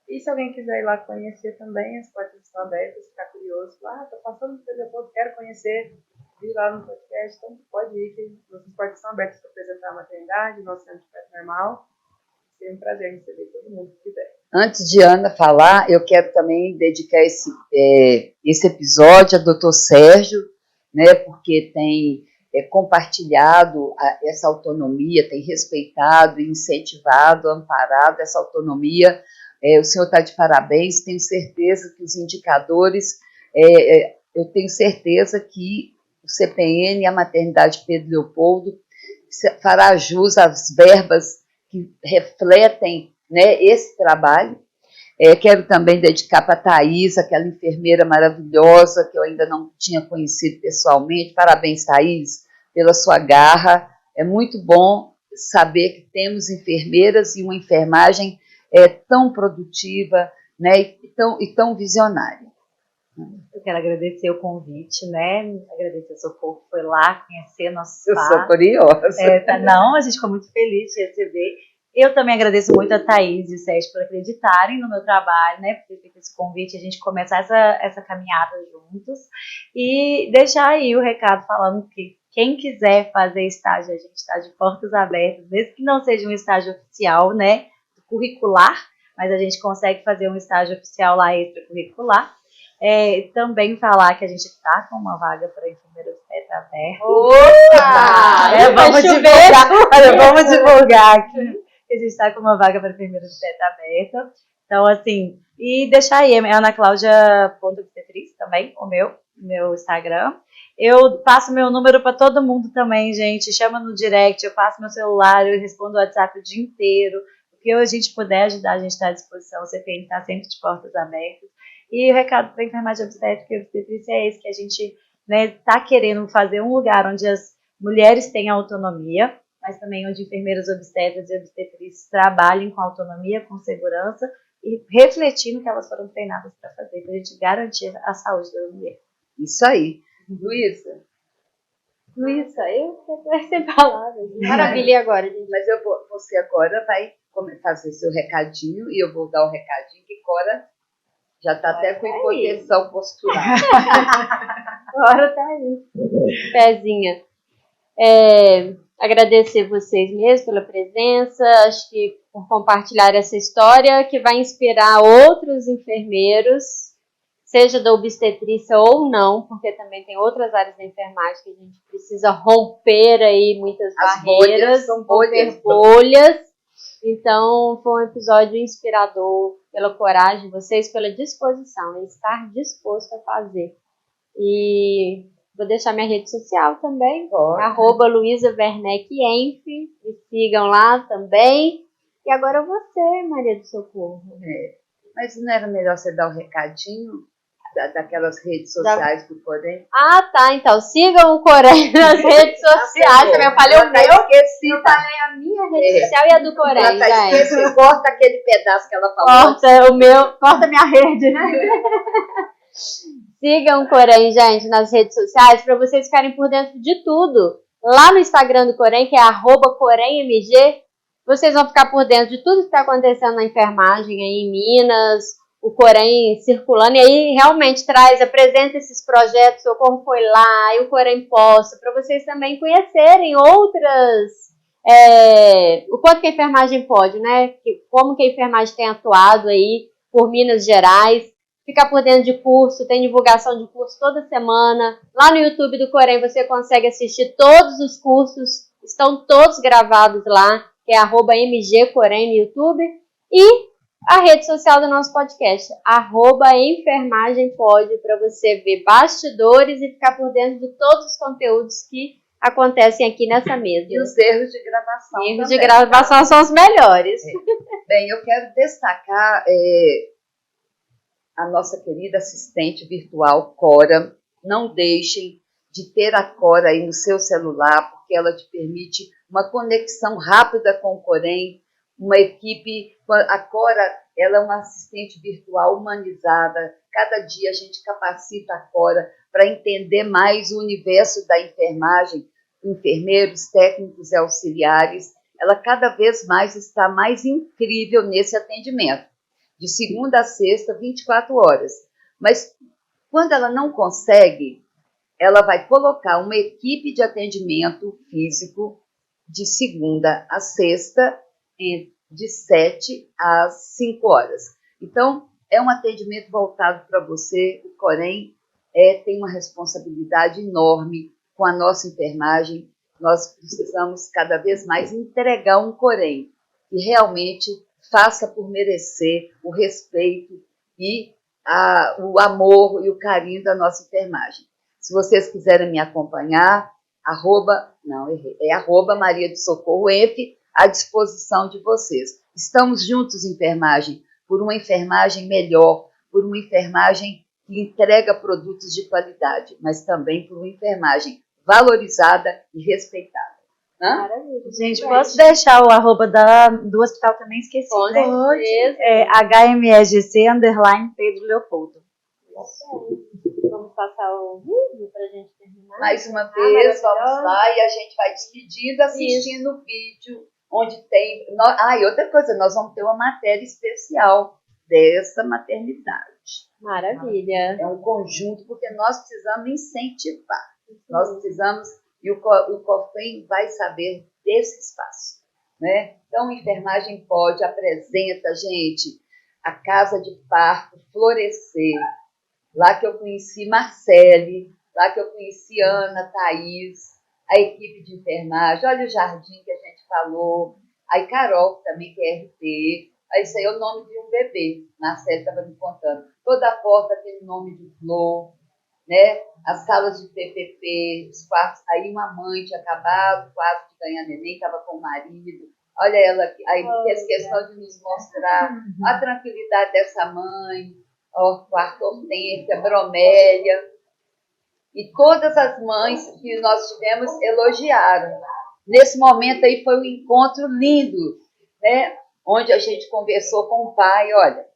E se alguém quiser ir lá conhecer também, as portas estão abertas, ficar curioso, tô passando pelo telefone, quero conhecer, vir lá no podcast, então pode ir, que nossas portas estão abertas para apresentar a maternidade, nosso centro de parto normal. Seria um prazer receber todo mundo que quiser. Antes de Ana falar, eu quero também dedicar esse episódio a Dr. Sérgio, né, porque tem compartilhado essa autonomia, tem respeitado, incentivado, amparado essa autonomia. O senhor está de parabéns, tenho certeza que os indicadores, eu tenho certeza que o CPN e a maternidade Pedro Leopoldo fará jus às verbas que refletem, né, esse trabalho. Quero também dedicar para a Thaís, aquela enfermeira maravilhosa que eu ainda não tinha conhecido pessoalmente. Parabéns, Thaís, pela sua garra. É muito bom saber que temos enfermeiras e uma enfermagem tão produtiva, né, e tão visionária. Eu quero agradecer o convite, né? Agradecer a Socorro que foi lá conhecer nosso spa. Eu sou curiosa. Não, a gente ficou muito feliz de receber. Eu também agradeço muito a Thaís e o Sérgio por acreditarem no meu trabalho, né? Por ter feito esse convite, a gente começar essa caminhada juntos. E deixar aí o recado falando que quem quiser fazer estágio, a gente está de portas abertas, mesmo que não seja um estágio oficial, né? Curricular, mas a gente consegue fazer um estágio oficial lá extracurricular. Também falar que a gente está com uma vaga para enfermeira obstetra aberta. Vamos divulgar aqui que a gente está com uma vaga para enfermeira obstetra aberta. Então, assim, e deixar aí, é anaclaudia.obstetriz também, o meu Instagram. Eu passo meu número para todo mundo também, gente. Chama no direct, eu passo meu celular, eu respondo o WhatsApp o dia inteiro. O que a gente puder ajudar, a gente está à disposição. O CPN está sempre de portas abertas. E o recado para a enfermagem obstétrica e obstetrícia é esse, que a gente está querendo fazer um lugar onde as mulheres têm autonomia, mas também onde enfermeiros obstetras e obstetrizes trabalhem com autonomia, com segurança e refletir no que elas foram treinadas para fazer, para a gente garantir a saúde da mulher. Isso aí. Luísa, eu quero sem palavras. Maravilha, e agora, gente? mas você agora vai fazer seu recadinho e eu vou dar o recadinho que Cora já está até com hipotensão postural. Agora tá aí. Pezinha. Agradecer vocês mesmo pela presença, acho que por compartilhar essa história que vai inspirar outros enfermeiros, seja da obstetrícia ou não, porque também tem outras áreas da enfermagem que a gente precisa romper aí muitas barreiras, romper bolhas. Então, foi um episódio inspirador pela coragem de vocês, pela disposição, estar disposto a fazer. E vou deixar minha rede social também, @LuisaWerneck-Enf, me sigam lá também. E agora você, Maria do Socorro. Mas não era melhor você dar o recadinho daquelas redes sociais do Corém? Ah, tá, então sigam o Corém nas redes sociais. Também eu falei o meu, eu falei a minha rede social e a do Corém, gente. Corta aquele pedaço que ela falou. Corta minha rede, né? Sigam o Corém, gente, nas redes sociais, para vocês ficarem por dentro de tudo. Lá no Instagram do Corém, que é @CoremMG, vocês vão ficar por dentro de tudo que está acontecendo na enfermagem aí em Minas, o Corém circulando, e aí realmente apresenta esses projetos, o Socorro foi lá, e o Corém posta, para vocês também conhecerem outras, o quanto que a enfermagem pode, né? Como que a enfermagem tem atuado aí por Minas Gerais. Ficar por dentro de curso, tem divulgação de curso toda semana. Lá no YouTube do Corém você consegue assistir todos os cursos, estão todos gravados lá, que é @MGCorém no YouTube. E a rede social do nosso podcast, @EnfermagemPod, para você ver bastidores e ficar por dentro de todos os conteúdos que acontecem aqui nessa mesa. E os erros de gravação também. Erros de gravação são os melhores. Bem, eu quero destacar a nossa querida assistente virtual, Cora. Não deixem de ter a Cora aí no seu celular, porque ela te permite uma conexão rápida com o Corém, uma equipe. A Cora, ela é uma assistente virtual humanizada. Cada dia a gente capacita a Cora para entender mais o universo da enfermagem, enfermeiros, técnicos e auxiliares. Ela cada vez mais está mais incrível nesse atendimento, de segunda a sexta, 24 horas. Mas quando ela não consegue, ela vai colocar uma equipe de atendimento físico de segunda a sexta, de 7 às 5 horas. Então, é um atendimento voltado para você. O Corém tem uma responsabilidade enorme com a nossa enfermagem. Nós precisamos cada vez mais entregar um Corém que realmente faça por merecer o respeito e o amor e o carinho da nossa enfermagem. Se vocês quiserem me acompanhar, Maria do Socorro Enf, à disposição de vocês. Estamos juntos, enfermagem, por uma enfermagem melhor, por uma enfermagem que entrega produtos de qualidade, mas também por uma enfermagem valorizada e respeitada. Maravilha. Gente, posso deixar o do hospital também? Esqueci, Com né? certeza. HMEGC_Pedro Leopoldo. Vamos passar o vídeo para a gente terminar? Mais uma vez, vamos lá e a gente vai despedindo, assistindo o vídeo, onde tem... e outra coisa, nós vamos ter uma matéria especial dessa maternidade. Maravilha. É um conjunto, porque nós precisamos incentivar. Nós precisamos... E o COFEM vai saber desse espaço, né? Então, a Enfermagem Pode apresenta, gente, a Casa de Parto Florescer, lá que eu conheci Marcele, lá que eu conheci Ana, Thaís, a equipe de enfermagem, olha o jardim que a gente falou, aí Carol, também que é RT, aí isso aí é o nome de um bebê, Marcele estava me contando. Toda a porta tem o nome de flor, né? As salas de PPP, os quartos, aí uma mãe tinha acabado quase de ganhar neném, estava com o marido, olha ela aqui, aí fez questão de nos mostrar a tranquilidade dessa mãe, o quarto Hortência, Bromélia, e todas as mães que nós tivemos elogiaram, nesse momento aí foi um encontro lindo, né? Onde a gente conversou com o pai, olha.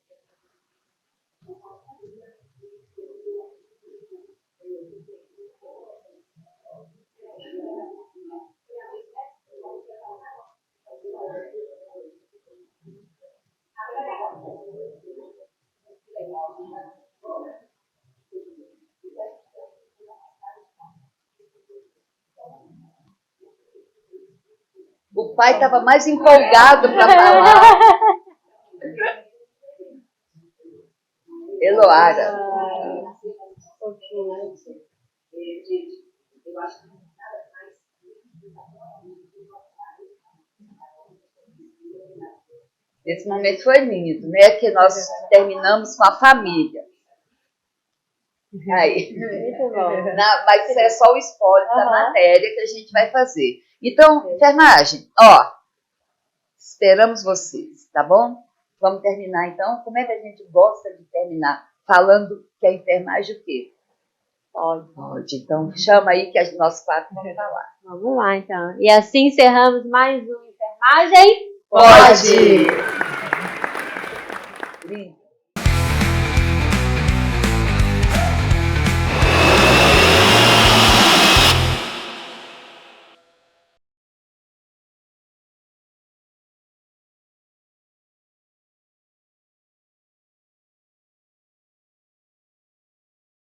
O pai estava mais empolgado para falar. Eloara. Esse momento foi lindo, né? Que nós terminamos com a família. Aí. Muito bom. Mas isso é só o spoiler da matéria que a gente vai fazer. Então, enfermagem, esperamos vocês, tá bom? Vamos terminar então. Como é que a gente gosta de terminar? Falando que a enfermagem o quê? Pode. Então, chama aí que nós 4 vamos falar. Vamos lá, então. E assim encerramos mais um Enfermagem. Pode! Lindo.